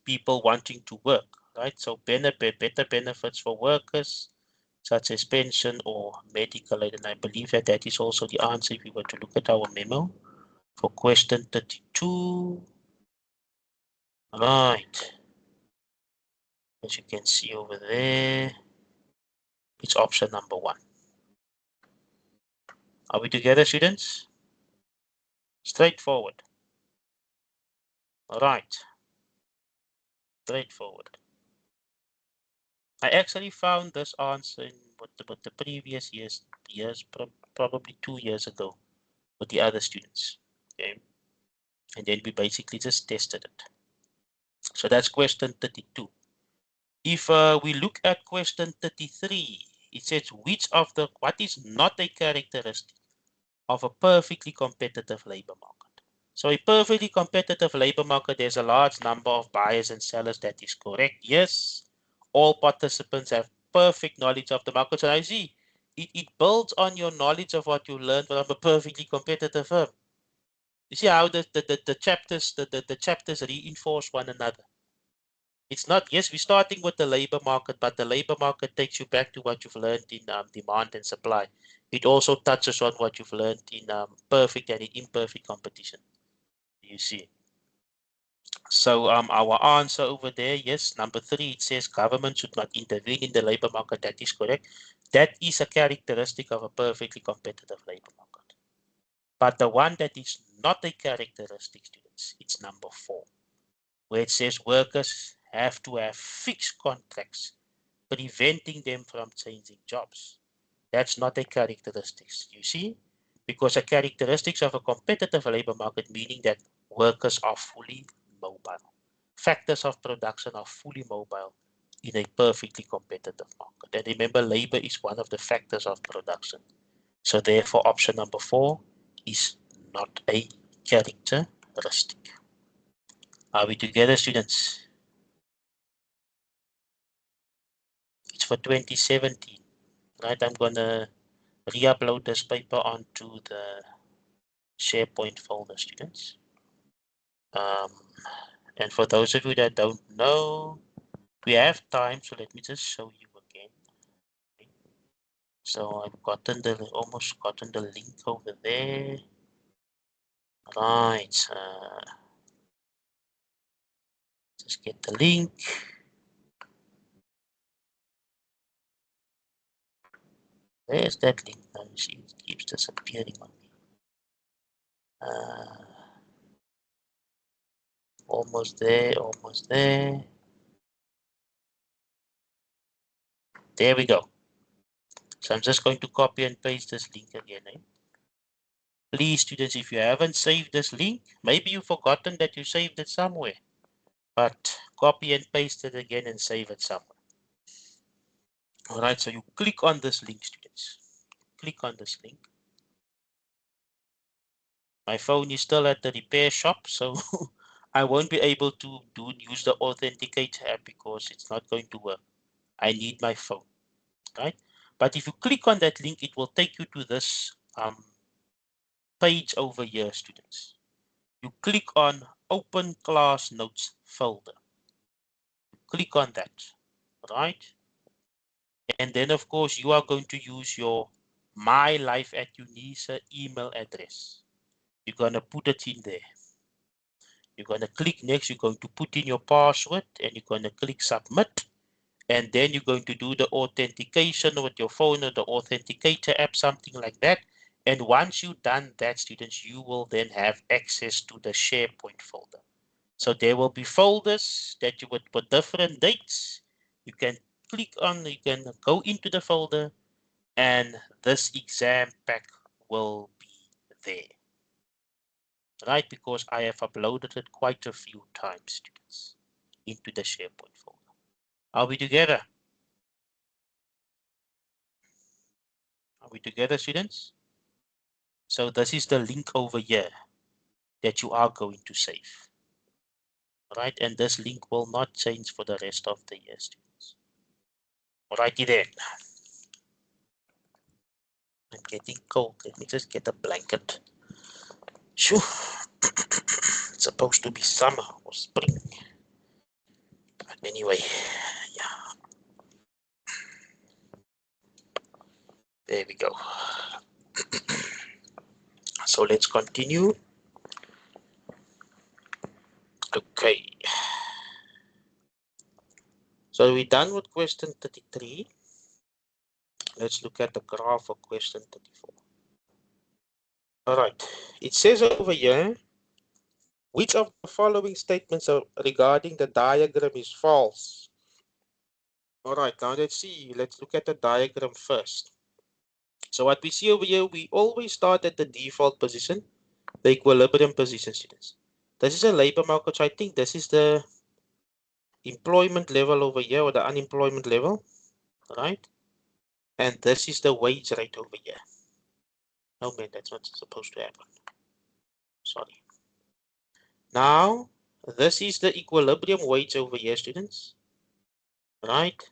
people wanting to work, right? So better benefits for workers, such as pension or medical aid. And I believe that that is also the answer if we were to look at our memo for question 32. Right. As you can see over there, it's option number 1. Are we together, students? Straightforward. All right. Straightforward. I actually found this answer in what the previous years, probably 2 years ago with the other students. Okay. And then we basically just tested it. So that's question 32. If we look at question 33, it says what is not a characteristic of a perfectly competitive labor market? So a perfectly competitive labor market, there's a large number of buyers and sellers. That is correct. Yes, all participants have perfect knowledge of the market. So I see it builds on your knowledge of what you learned from a perfectly competitive firm. You see how the chapters reinforce one another. It's not, yes, we're starting with the labor market, but the labor market takes you back to what you've learned in demand and supply. It also touches on what you've learned in perfect and imperfect competition. You see. So our answer over there, yes, number 3, it says government should not intervene in the labor market. That is correct. That is a characteristic of a perfectly competitive labor market. But the one that is not a characteristic, students, it's number 4, where it says workers have to have fixed contracts, preventing them from changing jobs. That's not a characteristic, you see, because a characteristics of a competitive labor market, meaning that workers are fully mobile. Factors of production are fully mobile in a perfectly competitive market. And remember, labor is one of the factors of production. So therefore, option number 4 is not a characteristic. Are we together, students? It's for 2017, right? I'm gonna re-upload this paper onto the SharePoint folder, students. And for those of you that don't know, we have time, so let me just show you again. So I've almost gotten the link over there. Right. Just get the link. There's that link. Now you see it keeps disappearing on me. Almost there, almost there. There we go. So I'm just going to copy and paste this link again. Please, students, if you haven't saved this link, maybe you've forgotten that you saved it somewhere, but copy and paste it again and save it somewhere. All right, so you click on this link, students. Click on this link. My phone is still at the repair shop, so I won't be able to use the Authenticator app because it's not going to work. I need my phone, right? But if you click on that link, it will take you to this page over here, students. You click on Open Class Notes folder. Click on that, right? And then, of course, you are going to use your My Life at UNISA email address. You're going to put it in there. You're going to click next. You're going to put in your password and you're going to click submit. And then you're going to do the authentication with your phone or the Authenticator app, something like that. And once you've done that, students, you will then have access to the SharePoint folder. So there will be folders that you would put different dates. You can click on, you can go into the folder, and this exam pack will be there. Right, because I have uploaded it quite a few times, students, into the SharePoint folder. Are we together? Are we together, students? So this is the link over here that you are going to save. Right, and this link will not change for the rest of the year, students. Alrighty then. I'm getting cold. Let me just get a blanket. Shoo. It's supposed to be summer or spring. But anyway, yeah. There we go. So let's continue. Okay. So we're done with question 33. Let's look at the graph for question 34. All right. It says over here, which of the following statements regarding the diagram is false? All right, now let's see. Let's look at the diagram first. So what we see over here, we always start at the default position, the equilibrium position, students. This is a labor market, so I think this is the employment level over here, or the unemployment level, right? And this is the wage rate over here. Oh man, that's not supposed to happen. Sorry. Now, this is the equilibrium wage over here, students, right?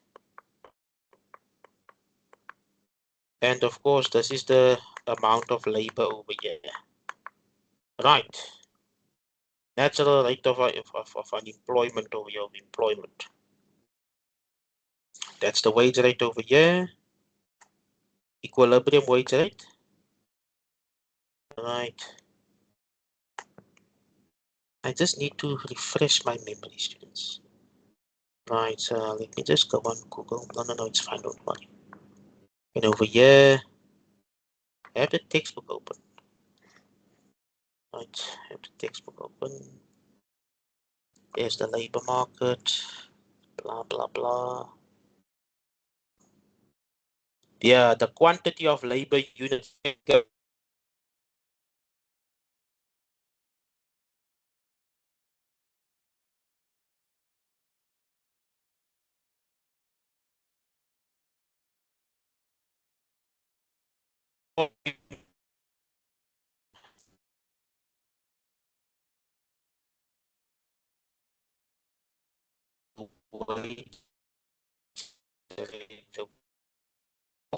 And of course, this is the amount of labor over here, right? Natural rate of unemployment over here, of employment. That's the wage rate over here. Equilibrium wage rate, right? I just need to refresh my memory, students. Right, so let me just go on Google. No, it's fine, don't worry. And over here, I have the textbook open. Right, I have the textbook open. There's the labor market, blah, blah, blah. Yeah, the quantity of labor units.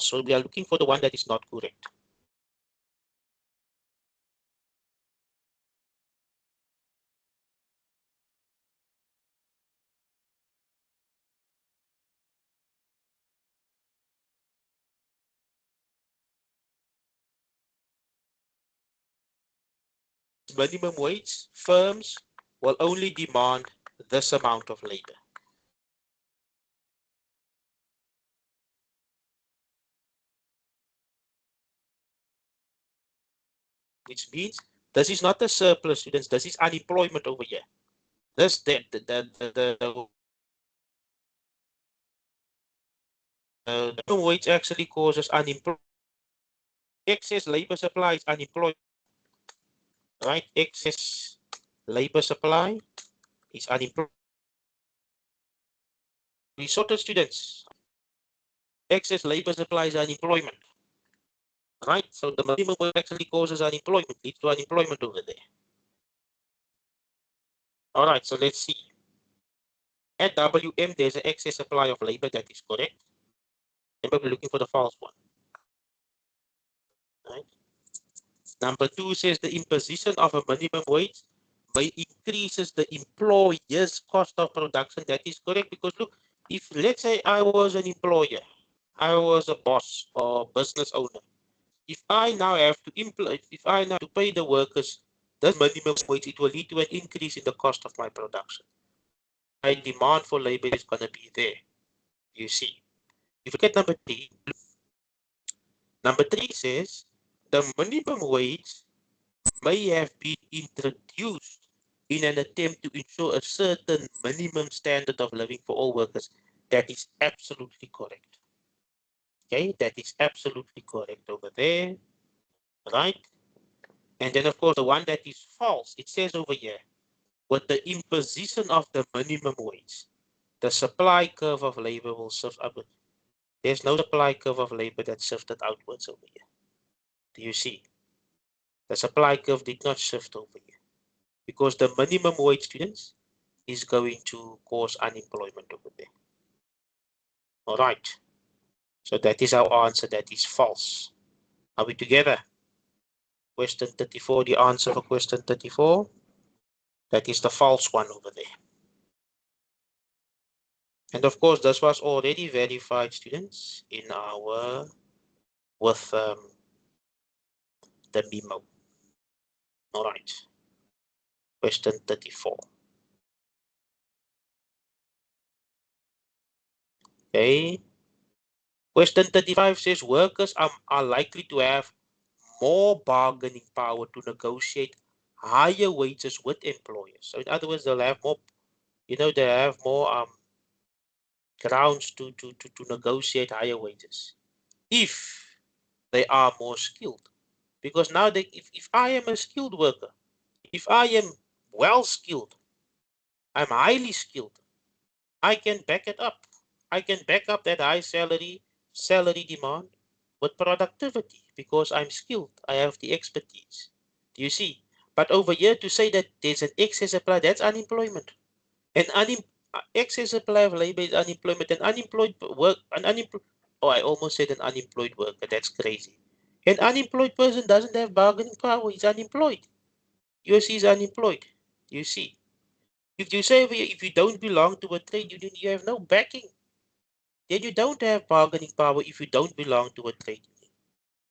So we are looking for the one that is not correct. Minimum wage, firms will only demand this amount of labor. Which means this is not a surplus, students. This is unemployment over here. This the the minimum wage actually causes unemployment. Excess labor supply is unemployment, right? Excess labor supply is unemployment. We sorted students. Excess labor supply is unemployment, right? So the minimum wage actually causes unemployment, leads to unemployment over there. All right, so let's see. At WM, there's an excess supply of labor, that is correct. Remember, we're looking for the false one. Right? Number 2 says the imposition of a minimum wage may increases the employer's cost of production. That is correct, because look, if let's say I was an employer, I was a boss or business owner. If I now have to employ, if I now have to pay the workers the minimum wage, it will lead to an increase in the cost of my production. My demand for labor is going to be there. You see. If you look at number 3 says the minimum wage may have been introduced in an attempt to ensure a certain minimum standard of living for all workers. That is absolutely correct. Okay, that is absolutely correct over there, right? And then, of course, the one that is false, it says over here, with the imposition of the minimum wage, the supply curve of labor will shift upward. There's no supply curve of labor that shifted outwards over here. Do you see? The supply curve did not shift over here because the minimum wage, students, is going to cause unemployment over there. All right. So that is our answer. That is false. Are we together? Question 34, the answer for question 34. That is the false one over there. And of course, this was already verified, students, in our with the memo. All right. Question 34. Okay. Question 35 says workers are likely to have more bargaining power to negotiate higher wages with employers. So in other words, they'll have more, they have more grounds to negotiate higher wages if they are more skilled. Because now if I am a skilled worker, if I am well skilled, I'm highly skilled, I can back it up. I can back up that high salary demand with productivity because I'm skilled. I have the expertise. Do you see? But over here to say that there's an excess supply, that's unemployment. And excess supply of labor is unemployment. And I almost said an unemployed worker. That's crazy. An unemployed person doesn't have bargaining power. He's unemployed. USC is unemployed. You see. If you say if you don't belong to a trade union, you have no backing. Then you don't have bargaining power if you don't belong to a trade union.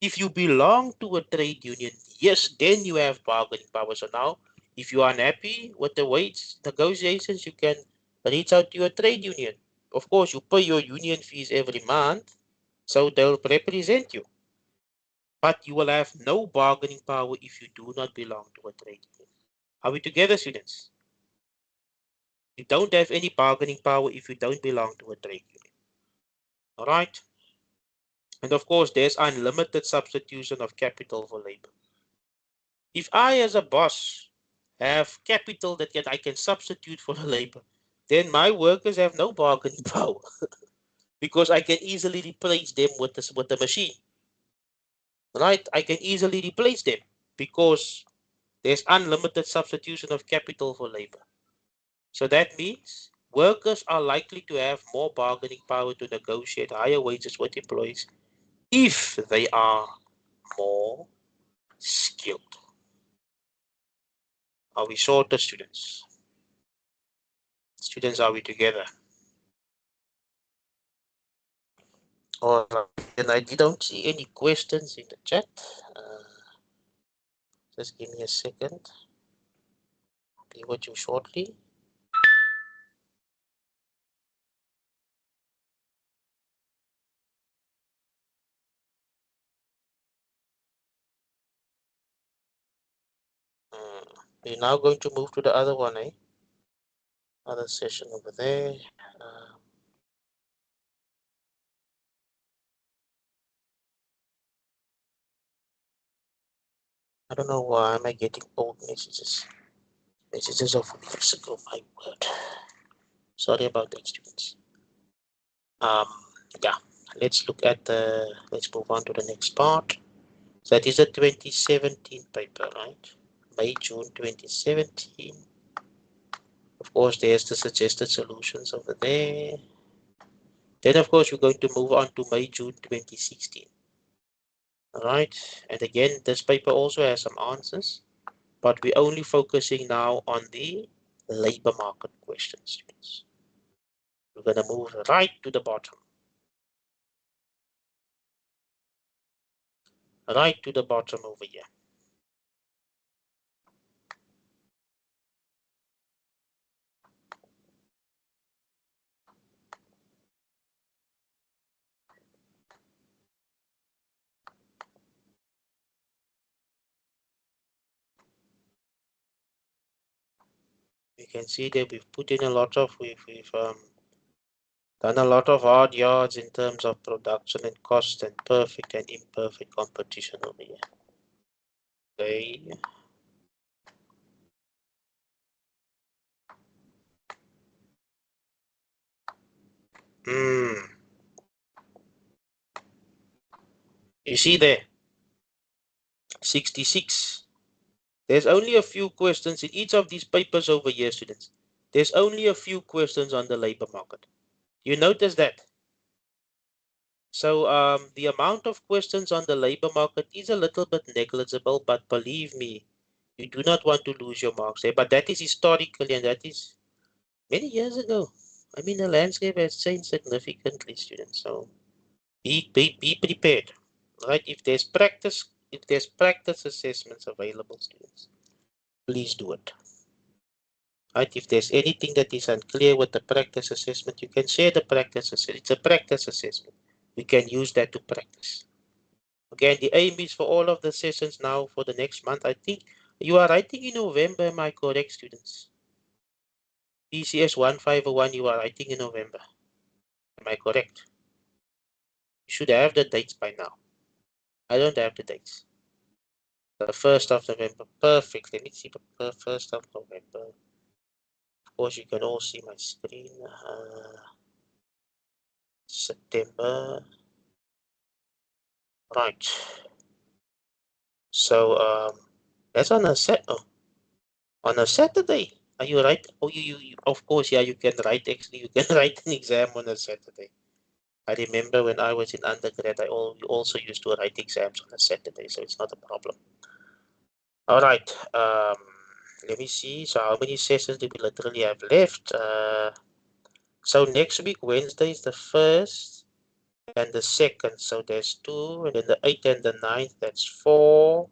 If you belong to a trade union, yes, then you have bargaining power. So now, if you are unhappy with the wage negotiations, you can reach out to your trade union. Of course, you pay your union fees every month, so they'll represent you. But you will have no bargaining power if you do not belong to a trade union. Are we together, students? You don't have any bargaining power if you don't belong to a trade union. All right? And of course, there's unlimited substitution of capital for labor. If I, as a boss, have capital that I can substitute for the labor, then my workers have no bargaining power because I can easily replace them with the machine. Right? I can easily replace them because there's unlimited substitution of capital for labor. So that means workers are likely to have more bargaining power to negotiate higher wages with employees if they are more skilled. Are we sorted, students? Students, are we together? All right. And I don't see any questions in the chat. Just give me a second. I'll be with you shortly. We're now going to move to the other one, other session over there. I don't know why am I getting old messages. Messages of weeks ago, my word. Sorry about that, students. Yeah, let's look at let's move on to the next part. So that is a 2017 paper, right? May, June 2017. Of course, there's the suggested solutions over there. Then, of course, we're going to move on to May, June 2016. All right, and again, this paper also has some answers, but we're only focusing now on the labor market questions, students. We're going to move right to the bottom. Right to the bottom over here. You can see that we've put in a lot of, we've done a lot of hard yards in terms of production and cost and perfect and imperfect competition over here. Okay. You see there, 66. There's only a few questions in each of these papers over here, students. There's only a few questions on the labor market. You notice that? So the amount of questions on the labor market is a little bit negligible, but believe me, you do not want to lose your marks there. But that is historically, and that is many years ago. I mean, the landscape has changed significantly, students. So be prepared, right? If there's practice assessments available, students, please do it. Right? If there's anything that is unclear with the practice assessment, you can share the practice assessment. It's a practice assessment. We can use that to practice. Again, the aim is for all of the sessions now for the next month. I think you are writing in November, am I correct, students? ECS1501, you are writing in November. Am I correct? You should have the dates by now. I don't have the dates. The 1st of November. Perfect. Let me see the 1st of November. Of course, you can all see my screen. September. Right. So that's on a on a Saturday. Are you right? Oh, you of course, yeah, you can write actually. You can write an exam on a Saturday. I remember when I was in undergrad, also used to write exams on a Saturday, so it's not a problem. All right. Let me see. So how many sessions do we literally have left? So next week, Wednesday is the 1st and the 2nd. So there's 2, and then the 8th and the 9th, that's 4.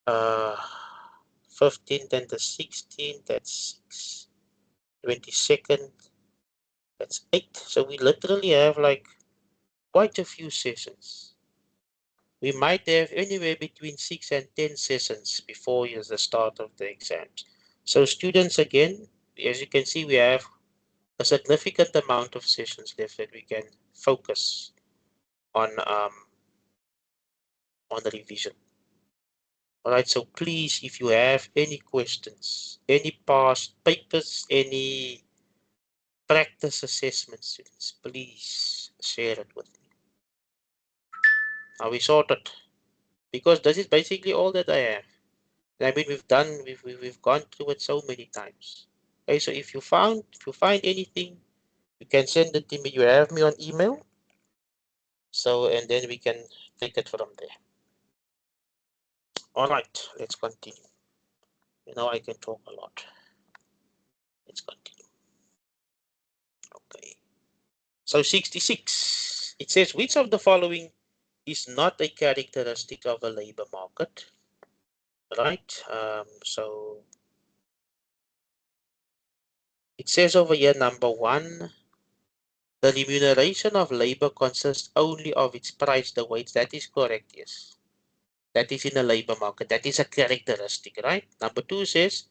15th and the 16th, that's 6. 22nd, that's 8. So we literally have like quite a few sessions. We might have anywhere between 6 and 10 sessions before is the start of the exams. So students, again, as you can see, we have a significant amount of sessions left that we can focus on the revision. All right, so please, if you have any questions, any past papers, any practice assessment, students, please share it with me. Are we sorted? Because this is basically all that I have. I mean, we've gone through it so many times. Okay, so if you find anything, you can send it to me. You have me on email. So, and then we can take it from there. All right, let's continue. You know, I can talk a lot. Let's continue. Okay. So 66. It says, which of the following is not a characteristic of a labor market? Right. So it says over here, number 1, the remuneration of labor consists only of its price, the wage. That is correct, yes. That is in a labor market. That is a characteristic, right? Number 2 says,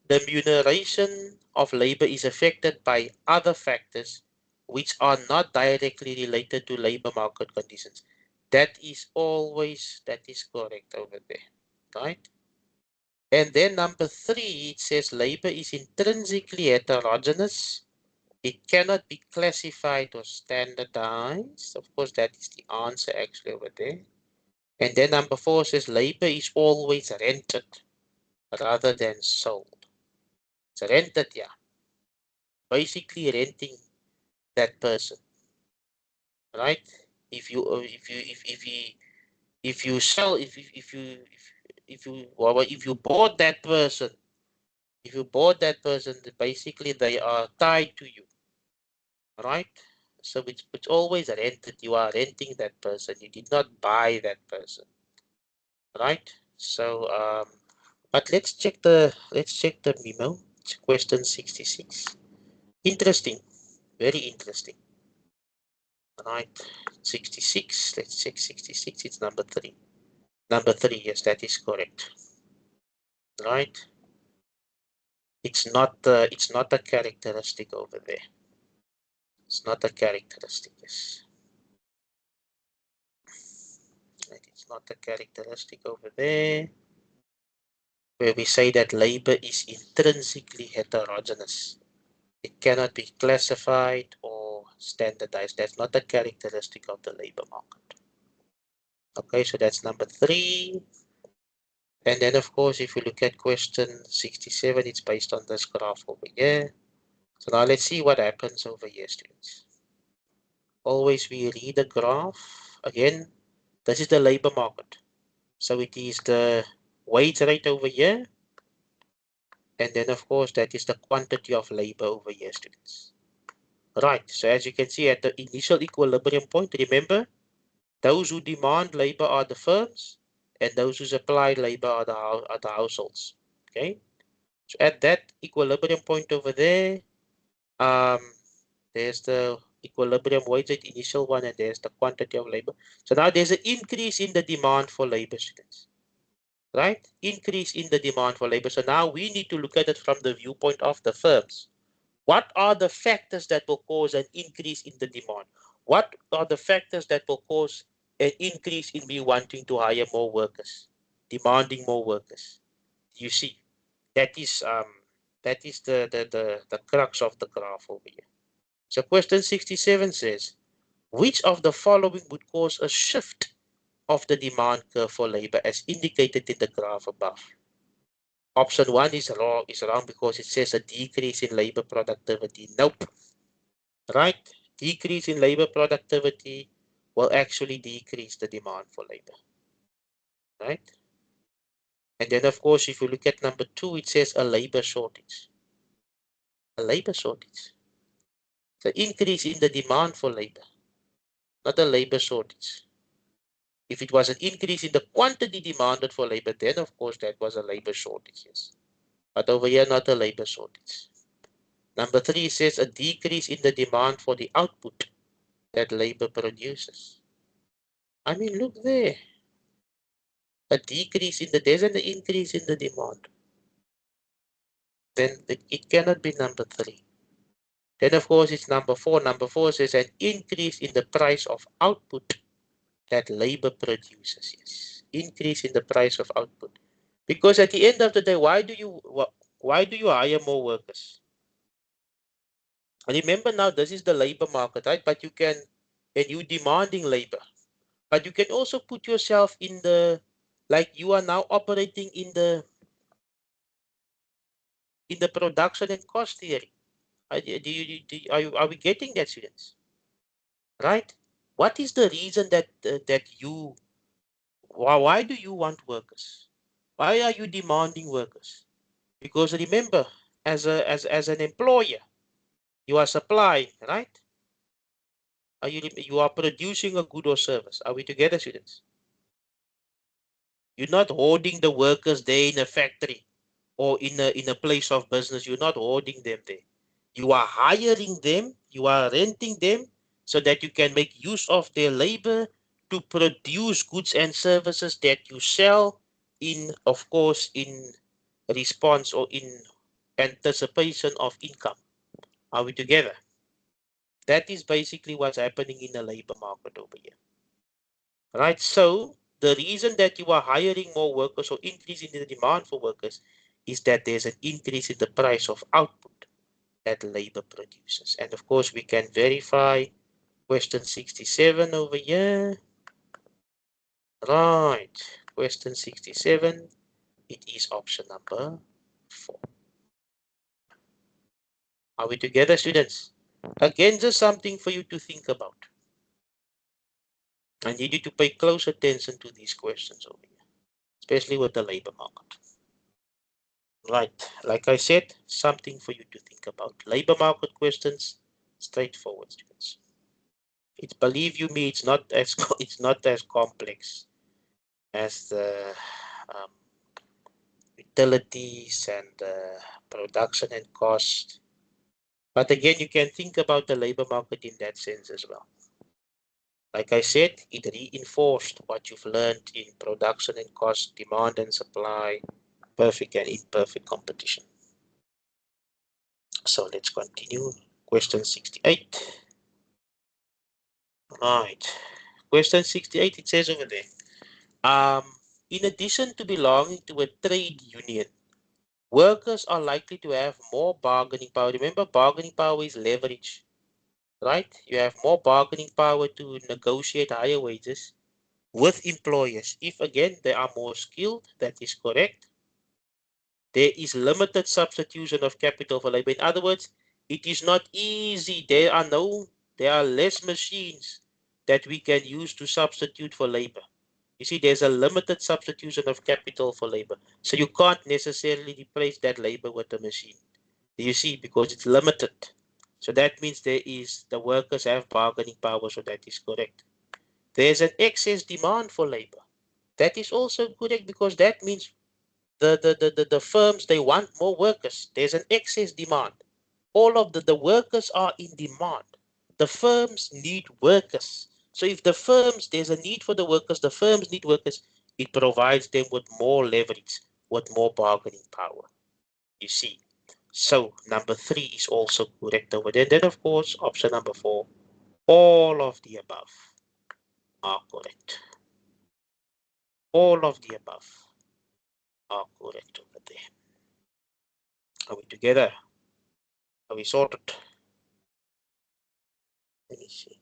the remuneration of labor is affected by other factors which are not directly related to labor market conditions. That is correct over there. right? And then number 3, it says labor is intrinsically heterogeneous. It cannot be classified or standardized. Of course, that is the answer actually over there. And then number 4 says labor is always rented rather than sold. It's rented, yeah. Basically renting that person, right? If you if you sell if you bought that person, basically they are tied to you, right? So it's always rented. You are renting that person. You did not buy that person, right? So but let's check the memo. It's question 66. Interesting, very interesting. Right, 66. Let's check 66. It's number 3. Number 3, yes, that is correct. Right. It's not a characteristic over there. It's not a characteristic, yes. Right. It's not a characteristic over there. Where we say that labor is intrinsically heterogeneous. It cannot be classified or standardized. That's not a characteristic of the labor market. Okay, so that's number 3. And then, of course, if you look at question 67, it's based on this graph over here. So now let's see what happens over here, students. Always we read the graph. Again, this is the labor market. So it is the wage rate over here. And then, of course, that is the quantity of labor over here, students. Right, so as you can see at the initial equilibrium point, remember, those who demand labor are the firms, and those who supply labor are the households. Okay. So at that equilibrium point over there, there's the equilibrium wage rate, initial one, and there's the quantity of labor. So now there's an increase in the demand for labor, students. Right? Increase in the demand for labor. So now we need to look at it from the viewpoint of the firms. What are the factors that will cause an increase in the demand? What are the factors that will cause an increase in me wanting to hire more workers, demanding more workers? You see, that is the crux of the graph over here. So question 67 says, which of the following would cause a shift of the demand curve for labor as indicated in the graph above? Option 1 is wrong because it says a decrease in labor productivity. Nope. Right? Decrease in labor productivity will actually decrease the demand for labor. Right? And then, of course, if you look at number 2, it says a labor shortage. A labor shortage. The increase in the demand for labor, not a labor shortage. If it was an increase in the quantity demanded for labor, then of course that was a labor shortage, yes. But over here, not a labor shortage. Number 3 says a decrease in the demand for the output that labor produces. I mean, look there. A decrease in there's an increase in the demand. Then it cannot be number 3. Then of course it's number 4. Number 4 says an increase in the price of output that labor produces, yes. Increase in the price of output. Because at the end of the day, why do you hire more workers? Remember now, this is the labor market, right? But and you demanding labor. But you can also put yourself in like you are now operating in the production and cost theory. Are we getting that, students? Right? What is the reason that why do you want workers? Why are you demanding workers? Because remember, as an employer, you are supplying, right? You are producing a good or service. Are we together, students? You're not holding the workers there in a factory or in a place of business. You're not holding them there. You are hiring them, you are renting them so that you can make use of their labor to produce goods and services that you sell in, of course, in response or in anticipation of income. Are we together? That is basically what's happening in the labor market over here. Right? So the reason that you are hiring more workers or increasing the demand for workers is that there's an increase in the price of output that labor produces. And of course, we can verify question 67 over here. Right, question 67, it is option number 4. Are we together, students? Again, just something for you to think about. I need you to pay close attention to these questions over here, especially with the labor market. Right, like I said, something for you to think about. Labor market questions, straightforward, students. Believe you me, it's not as complex as the um, utilities and production and cost. But again, you can think about the labor market in that sense as well. Like I said, it reinforced what you've learned in production and cost, demand and supply, perfect and imperfect competition. So let's continue. Question 68. Right. Question 68, it says over there. In addition to belonging to a trade union, workers are likely to have more bargaining power. Remember, bargaining power is leverage, right? You have more bargaining power to negotiate higher wages with employers. If again, they are more skilled, that is correct. There is limited substitution of capital for labor. In other words, it is not easy. There are less machines that we can use to substitute for labor. You see, there's a limited substitution of capital for labor. So you can't necessarily replace that labor with a machine. You see, because it's limited. So that means the workers have bargaining power, so that is correct. There's an excess demand for labor. That is also correct because that means the firms, they want more workers. There's an excess demand. All of the workers are in demand. The firms need workers. So if there's a need for the workers, the firms need workers, it provides them with more leverage, with more bargaining power. You see. So number 3 is also correct over there. Then of course, option number 4, all of the above are correct. All of the above are correct over there. Are we together? Are we sorted? Let me see.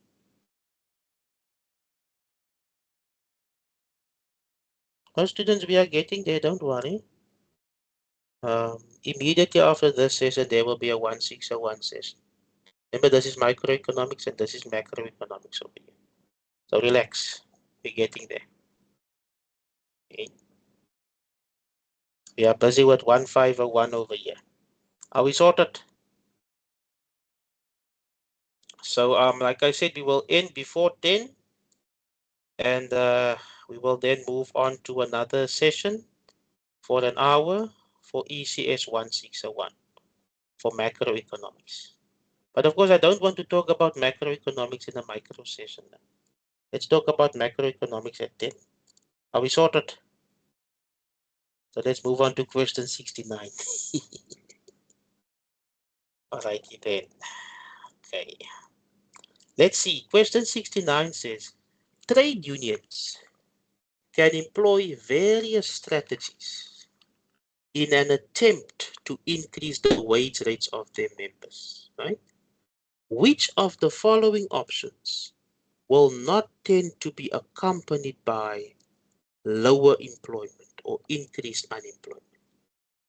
Most students, we are getting there, don't worry. Immediately after this session, there will be a 1601 session. Remember, this is microeconomics and this is macroeconomics over here. So relax, we're getting there. Okay. We are busy with 1501 over here. Are we sorted? So like I said, we will end before 10 and we will then move on to another session for an hour for ECS1601 for macroeconomics. But of course, I don't want to talk about macroeconomics in a micro session. Let's talk about macroeconomics at 10. Are we sorted? So let's move on to question 69. Alrighty then. Okay. Let's see. Question 69 says, trade unions can employ various strategies in an attempt to increase the wage rates of their members, right? Which of the following options will not tend to be accompanied by lower employment or increased unemployment?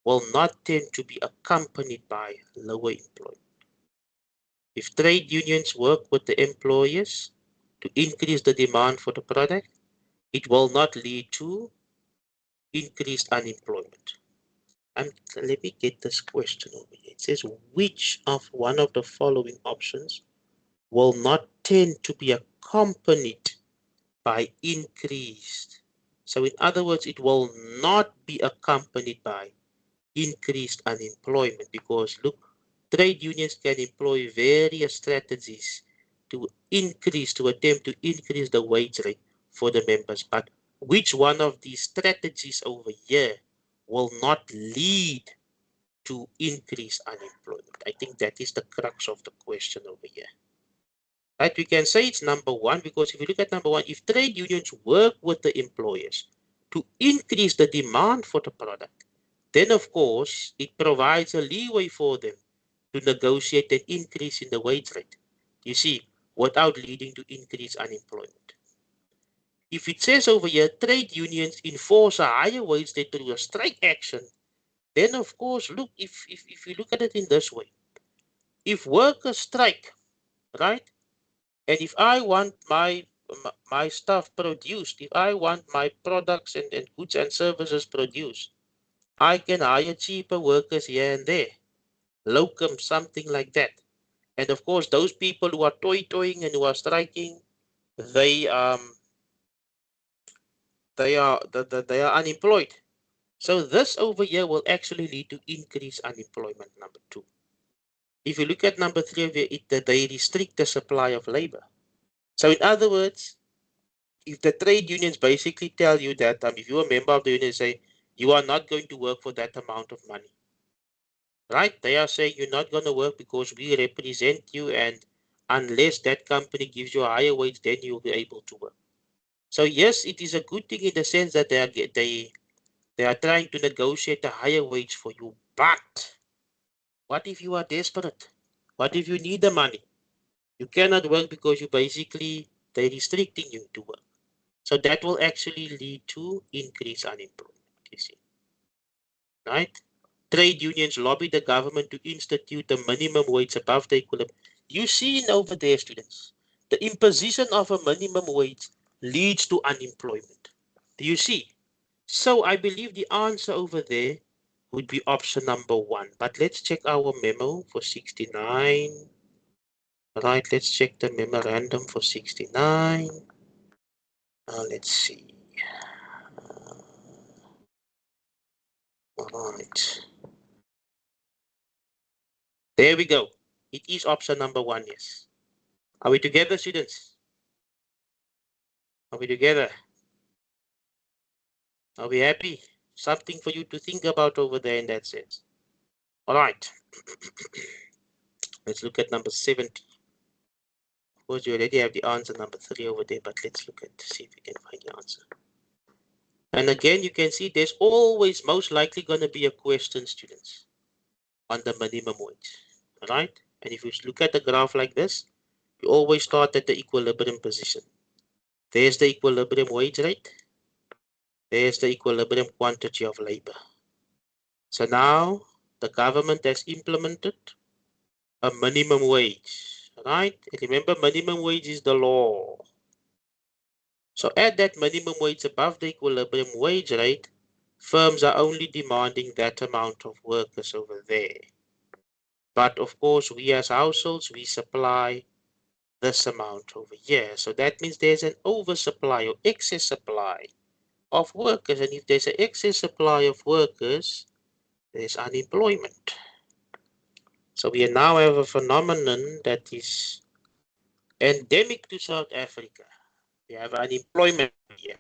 Will not tend to be accompanied by lower employment. If trade unions work with the employers to increase the demand for the product, it will not lead to increased unemployment. And let me get this question over here. It says, which of one of the following options will not tend to be accompanied by increased? So in other words, it will not be accompanied by increased unemployment, because look, trade unions can employ various strategies to attempt to increase the wage rate for the members. But which one of these strategies over here will not lead to increased unemployment? I think that is the crux of the question over here. Right? We can say it's number one because if you look at number one, if trade unions work with the employers to increase the demand for the product, then of course it provides a leeway for them to negotiate an increase in the wage rate. You see, without leading to increased unemployment. If it says over here, trade unions enforce a higher wage rate through a strike action, then of course, look, if you look at it in this way, if workers strike, right, and if I want my stuff produced, if I want my products and goods and services produced, I can hire cheaper workers here and there, locum, something like that. And of course, those people who are toying and who are striking, they they are unemployed. So this over here will actually lead to increased unemployment, number two. If you look at number three over here, they restrict the supply of labor. So in other words, if the trade unions basically tell you that if you're a member of the union, say you are not going to work for that amount of money, right? They are saying you're not going to work because we represent you, and unless that company gives you a higher wage, then you'll be able to work. So yes, it is a good thing in the sense that they are trying to negotiate a higher wage for you. But what if you are desperate? What if you need the money? You cannot work because they're restricting you to work. So that will actually lead to increased unemployment, you see, right? Trade unions lobby the government to institute a minimum wage above the equilibrium. You see in over there, students, the imposition of a minimum wage leads to unemployment. Do you see? So I believe the answer over there would be option number one. But let's check our memo for 69. Right, let's check the memorandum for 69. Let's see. All right. There we go. It is option number one, yes. Are we together, students? Are we together? Are we happy? Something for you to think about over there in that sense. All right. Let's look at number 70. Of course, you already have the answer number 3 over there, but let's look at see if we can find the answer. And again, you can see there's always most likely going to be a question, students, on the minimum wage. All right. And if you look at the graph like this, you always start at the equilibrium position. There's the equilibrium wage rate. There's the equilibrium quantity of labor. So now the government has implemented a minimum wage, right? And remember, minimum wage is the law. So at that minimum wage above the equilibrium wage rate, firms are only demanding that amount of workers over there. But of course, we as households, we supply this amount over here. So that means there's an oversupply or excess supply of workers. And if there's an excess supply of workers, there's unemployment. So we now have a phenomenon that is endemic to South Africa. We have unemployment here.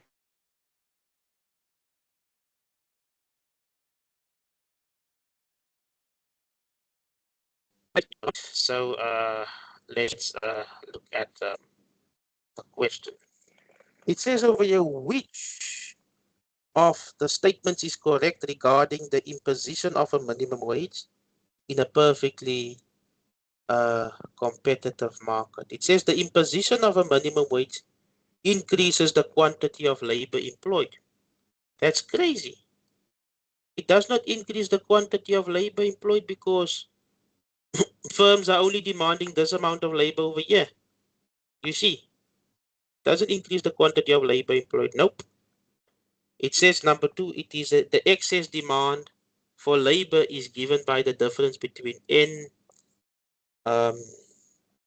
So let's look at the question. It says over here, which of the statements is correct regarding the imposition of a minimum wage in a perfectly competitive market? It says the imposition of a minimum wage increases the quantity of labor employed. That's crazy. It does not increase the quantity of labor employed because firms are only demanding this amount of labor over here. You see, doesn't increase the quantity of labor employed. Nope. It says number two, it is the excess demand for labor is given by the difference between N,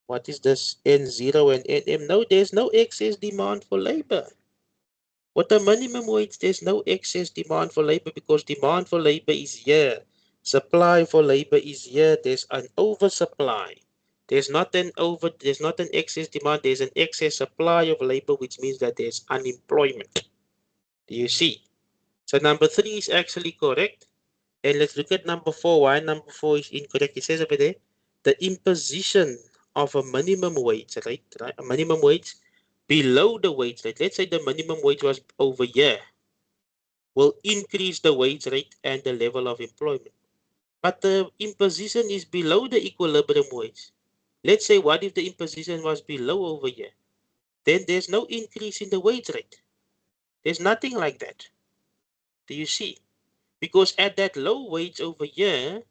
what is this, N0 and NM? No, there's no excess demand for labor. With the minimum wage, there's no excess demand for labor because demand for labor is here. Supply for labor is here. There's an oversupply. There's not an excess demand, there's an excess supply of labor, which means that there's unemployment. Do you see? So number 3 is actually correct. And let's look at number 4. Why number 4 is incorrect? It says over there, the imposition of a minimum wage, right? A minimum wage below the wage rate. Let's say the minimum wage was over here, will increase the wage rate and the level of employment. But the imposition is below the equilibrium wage. Let's say, what if the imposition was below over here? Then there's no increase in the wage rate. There's nothing like that. Do you see? Because at that low wage over here,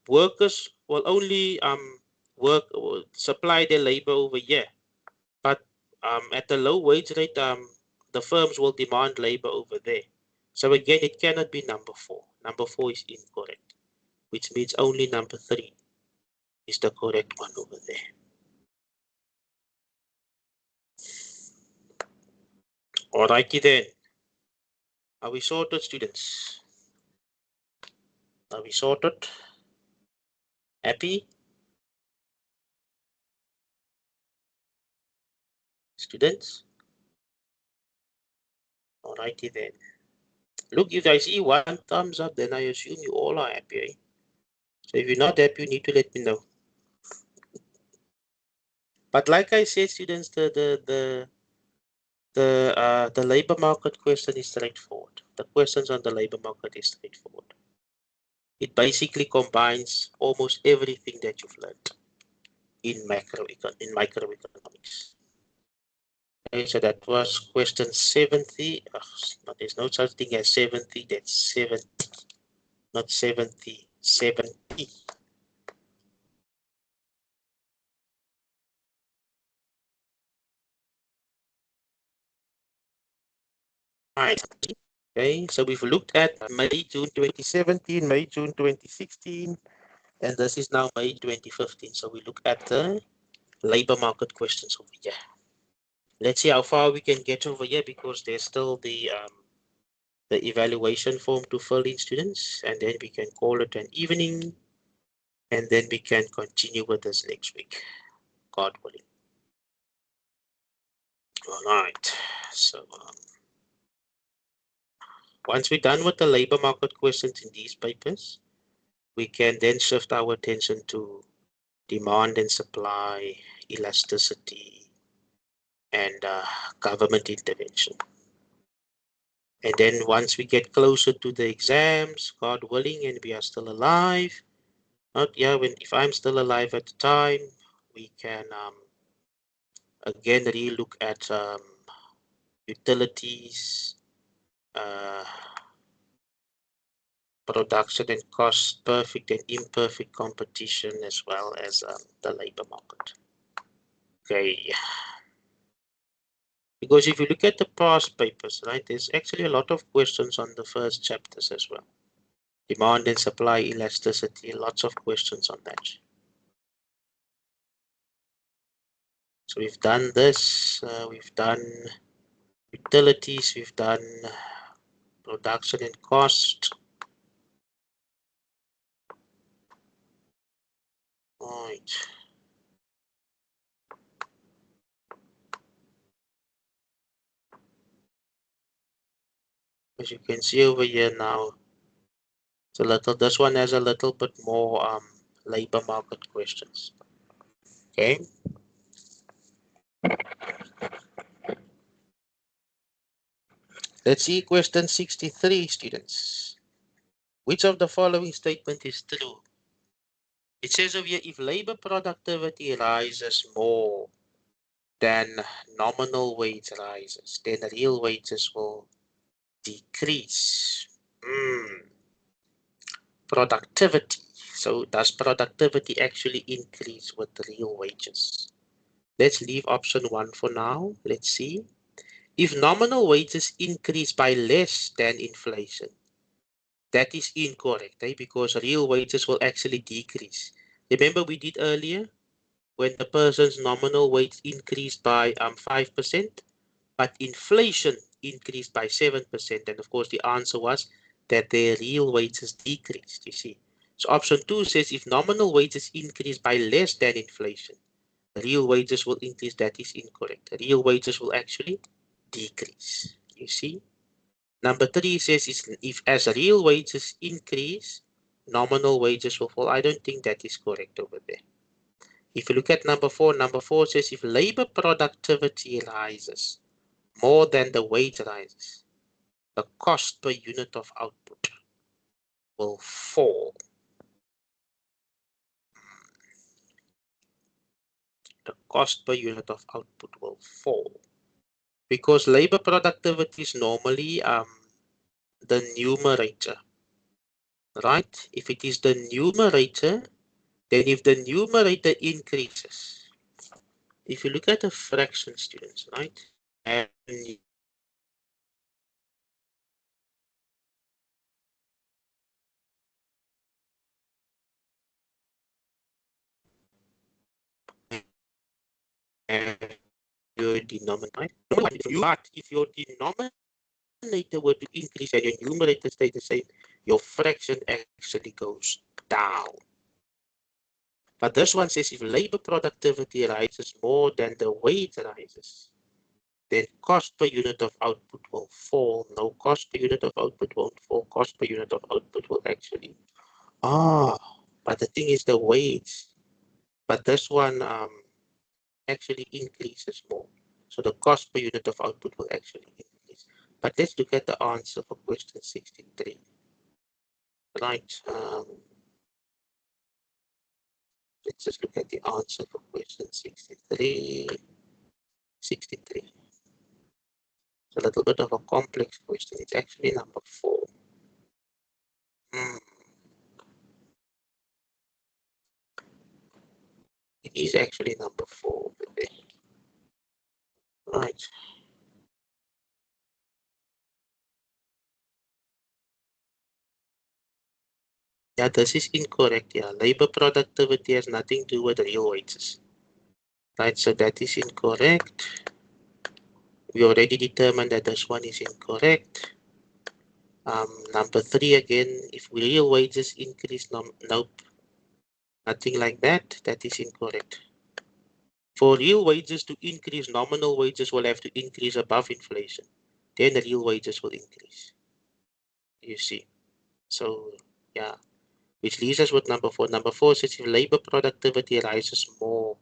workers will only work or supply their labor over here. But at the low wage rate, the firms will demand labor over there. So again, it cannot be number 4. Number 4 is incorrect, which means only number 3 is the correct one over there. Alrighty then. Are we sorted, students? Are we sorted? Happy? Students? Alrighty then. Look, if I see 1 thumbs up, then I assume you all are happy. Eh? So if you're not happy, you need to let me know. But like I said, students, the labor market question is straightforward. The questions on the labor market is straightforward. It basically combines almost everything that you've learned in microeconomics. Okay, so that was question 70. There's no such thing as 70. That's 70, not 70. 70. Right. Okay, so we've looked at May, June 2017, May, June 2016, and this is now May 2015. So we look at the labor market questions over here. Let's see how far we can get over here, because there's still the evaluation form to fill in, students, and then we can call it an evening, and then we can continue with this next week, God willing. All right, so once we're done with the labor market questions in these papers, we can then shift our attention to demand and supply, elasticity, and government intervention. And then once we get closer to the exams, God willing, and we are still alive, if I'm still alive at the time, we can again relook at utilities, production and cost, perfect and imperfect competition, as well as the labor market. Okay. Because if you look at the past papers, right, there's actually a lot of questions on the first chapters as well. Demand and supply elasticity, lots of questions on that. So we've done this, we've done utilities, we've done production and cost. Right. As you can see over here now, it's a little, this one has a little bit more labor market questions. Okay. Let's see question 63, students. Which of the following statement is true? It says over here, if labor productivity rises more than nominal wage rises, then real wages will decrease. Productivity. So does productivity actually increase with real wages? Let's leave option 1 for now. Let's see. If nominal wages increase by less than inflation, that is incorrect, because real wages will actually decrease. Remember we did earlier when the person's nominal wage increased by 5%, but inflation increased by 7%. And of course, the answer was that their real wages decreased, you see. So option 2 says if nominal wages increase by less than inflation, real wages will increase. That is incorrect. Real wages will actually decrease, you see. Number 3 says if as real wages increase, nominal wages will fall. I don't think that is correct over there. If you look at number 4 says if labor productivity rises more than the wage rises, the cost per unit of output will fall. The cost per unit of output will fall. Because labor productivity is normally the numerator, right? If it is the numerator, then if the numerator increases, if you look at a fraction, students, right? And your denominator, but if your denominator were to increase and your numerator stays the same, your fraction actually goes down. But this one says if labor productivity rises more than the wage rises, then cost per unit of output will fall. No, cost per unit of output won't fall. Cost per unit of output will actually. But the thing is the wage. But this one actually increases more. So the cost per unit of output will actually increase. But let's look at the answer for question 63. Right. Let's just look at the answer for question 63. 63. It's a little bit of a complex question. It's actually number 4. It is actually number 4. Right. Yeah, this is incorrect. Yeah, labor productivity has nothing to do with real wages. Right, so that is incorrect. We already determined that this one is incorrect. Number 3 again, if real wages increase, nope, nothing like that. That is incorrect. For real wages to increase, nominal wages will have to increase above inflation. Then the real wages will increase. You see. So, yeah. Which leaves us with number 4. Number 4 says if labor productivity rises more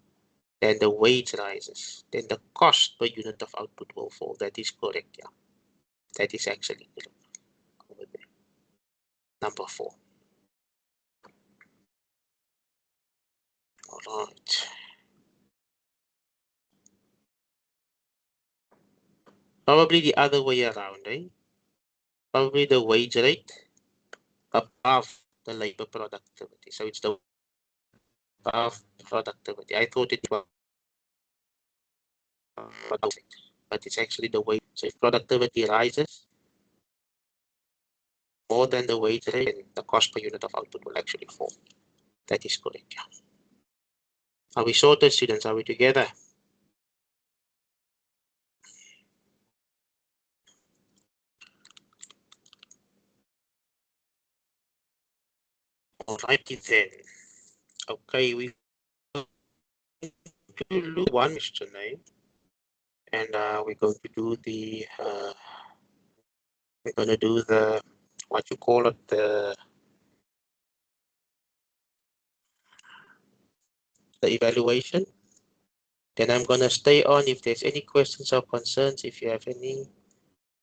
than the wage rises, then the cost per unit of output will fall. That is correct, yeah. That is actually correct. Over there. Number 4. All right. Probably the other way around, eh? Probably the wage rate above the labor productivity. So it's the above productivity. I thought it was, but it's actually the wage. So if productivity rises more than the wage rate, then the cost per unit of output will actually fall. That is correct, yeah. Are we sorted, students? Are we together? All righty then. Okay, we do one question, eh? And we're going to do the what you call it, the evaluation. Then I'm gonna stay on if there's any questions or concerns, if you have any,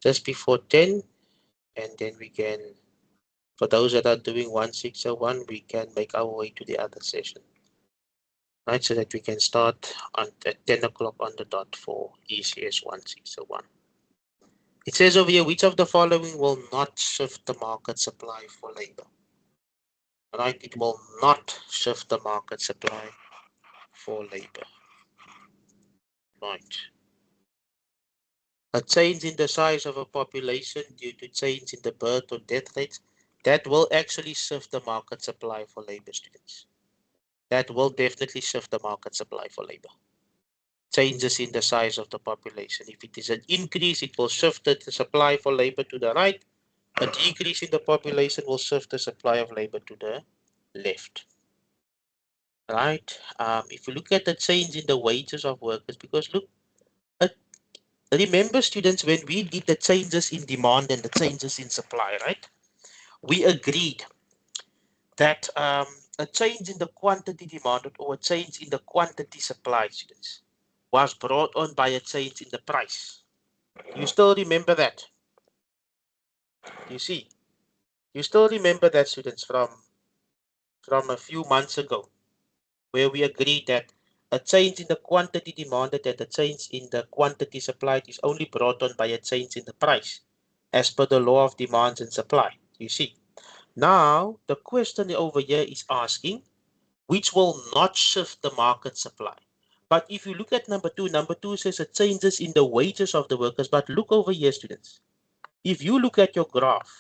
just before 10, and then we can, for those that are doing 1601, we can make our way to the other session. Right, so that we can start at 10 o'clock on the dot for ECS 1601. It says over here, which of the following will not shift the market supply for labor? Right, it will not shift the market supply for labor. Right. A change in the size of a population due to change in the birth or death rates, that will actually shift the market supply for labor, students. That will definitely shift the market supply for labor. Changes in the size of the population. If it is an increase, it will shift the supply for labor to the right. A decrease in the population will shift the supply of labor to the left. Right? If you look at the change in the wages of workers, because look, remember, students, when we did the changes in demand and the changes in supply, right? We agreed that a change in the quantity demanded or a change in the quantity supplied, students, was brought on by a change in the price. You still remember that? You see, you still remember that, students, from a few months ago, where we agreed that a change in the quantity demanded and a change in the quantity supplied is only brought on by a change in the price, as per the law of demand and supply. You see, now the question over here is asking which will not shift the market supply. But if you look at number two says it changes in the wages of the workers. But look over here, students. If you look at your graph,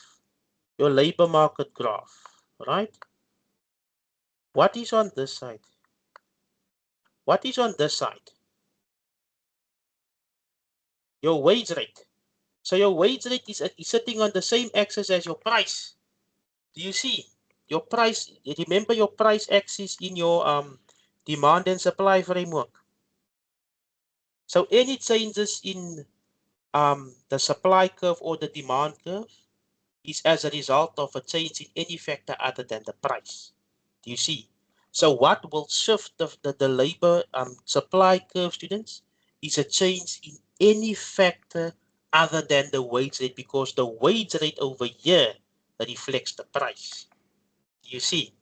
your labor market graph, right? What is on this side? What is on this side? Your wage rate. So your wage rate is sitting on the same axis as your price. Do you see? Your price, remember your price axis in your demand and supply framework. So any changes in the supply curve or the demand curve is as a result of a change in any factor other than the price. Do you see? So what will shift the labor supply curve, students, is a change in any factor other than the wage rate, because the wage rate over here reflects the price. Do you see?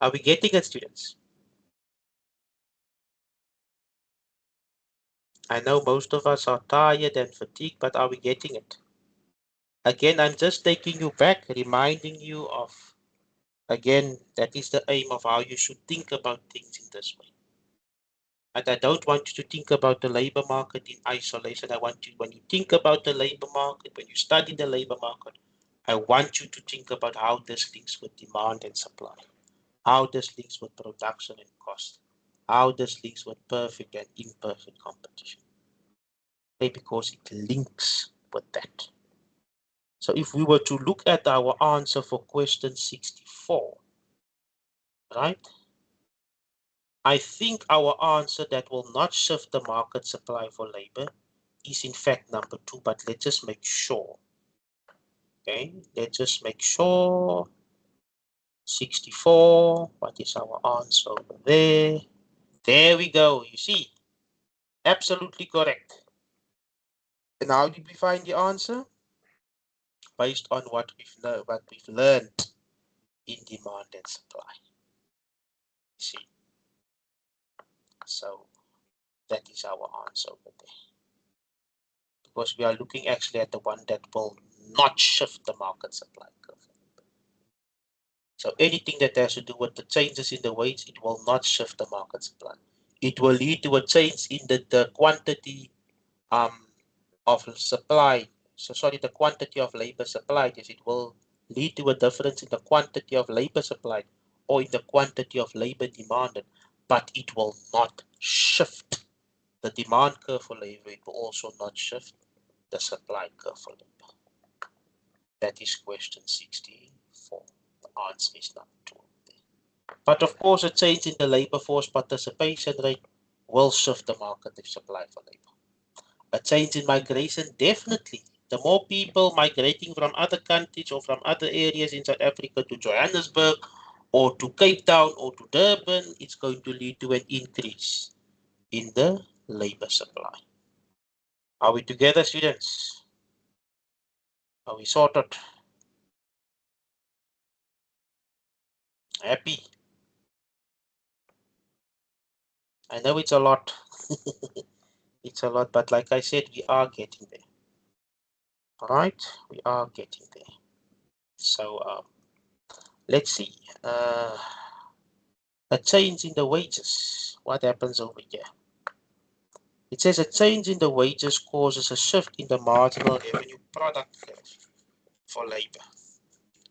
Are we getting it, students? I know most of us are tired and fatigued, but are we getting it? Again, I'm just taking you back, reminding you of, again, that is the aim of how you should think about things in this way. And I don't want you to think about the labor market in isolation. I want you, when you think about the labor market, when you study the labor market, I want you to think about how this links with demand and supply, how this links with production and cost, how this links with perfect and imperfect competition. Okay, because it links with that. So if we were to look at our answer for question 64, right? I think our answer that will not shift the market supply for labor is in fact number 2, but let's just make sure. Okay, let's just make sure. 64, what is our answer over there? There we go, you see, absolutely correct. And how did we find the answer? Based on what we've learned in demand and supply. See, so that is our answer over there. Because we are looking actually at the one that will not shift the market supply curve. So anything that has to do with the changes in the wage, it will not shift the market supply. It will lead to a change in the quantity of supply. So sorry, the quantity of labor supplied. Yes, it will lead to a difference in the quantity of labor supplied or in the quantity of labor demanded, but it will not shift the demand curve for labor. It will also not shift the supply curve for labor. That is question 64. The answer is number 2. But of course, a change in the labor force participation rate will shift the market of supply for labor. A change in migration, definitely. The more people migrating from other countries or from other areas in South Africa to Johannesburg or to Cape Town or to Durban, it's going to lead to an increase in the labor supply. Are we together, students? Are we sorted? Happy? I know it's a lot. It's a lot, but like I said, we are getting there. All right, we are getting there. So let's see. A change in the wages. What happens over here? It says a change in the wages causes a shift in the marginal revenue product curve for labor.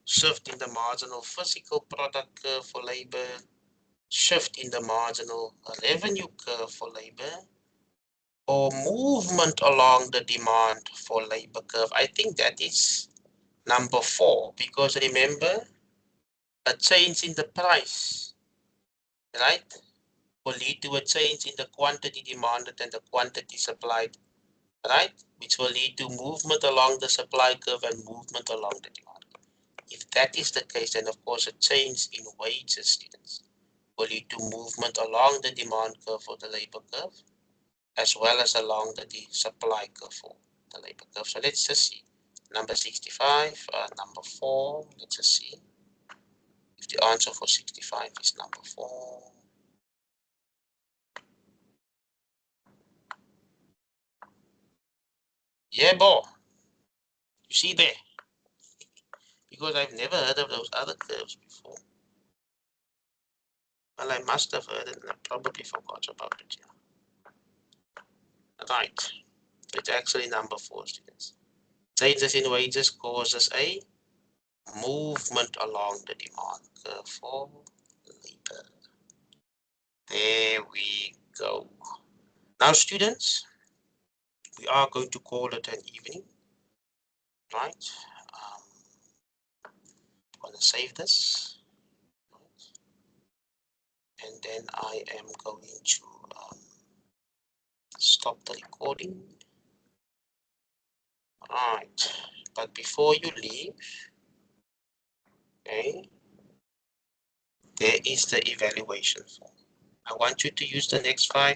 Shift in the marginal physical product curve for labor. Shift in the marginal revenue curve for labor. Or movement along the demand for labor curve. I think that is number 4, because remember, a change in the price, right, will lead to a change in the quantity demanded and the quantity supplied, right, which will lead to movement along the supply curve and movement along the demand. If that is the case, then of course a change in wages, students, will lead to movement along the demand curve or the labor curve, as well as along the supply curve for the labor curve. So let's just see. Number 65, number 4, let's just see if the answer for 65 is number 4. Yeah, boy. You see there? Because I've never heard of those other curves before. Well, I must have heard it and I probably forgot about it. Yeah. Right. It's actually number 4, students. Changes in wages causes a movement along the demand curve for labor. There we go. Now, students, we are going to call it an evening, right? I'm going to save this, right? And then I am going to stop the recording. All right, but before you leave, okay, there is the evaluation form. I want you to use the next 5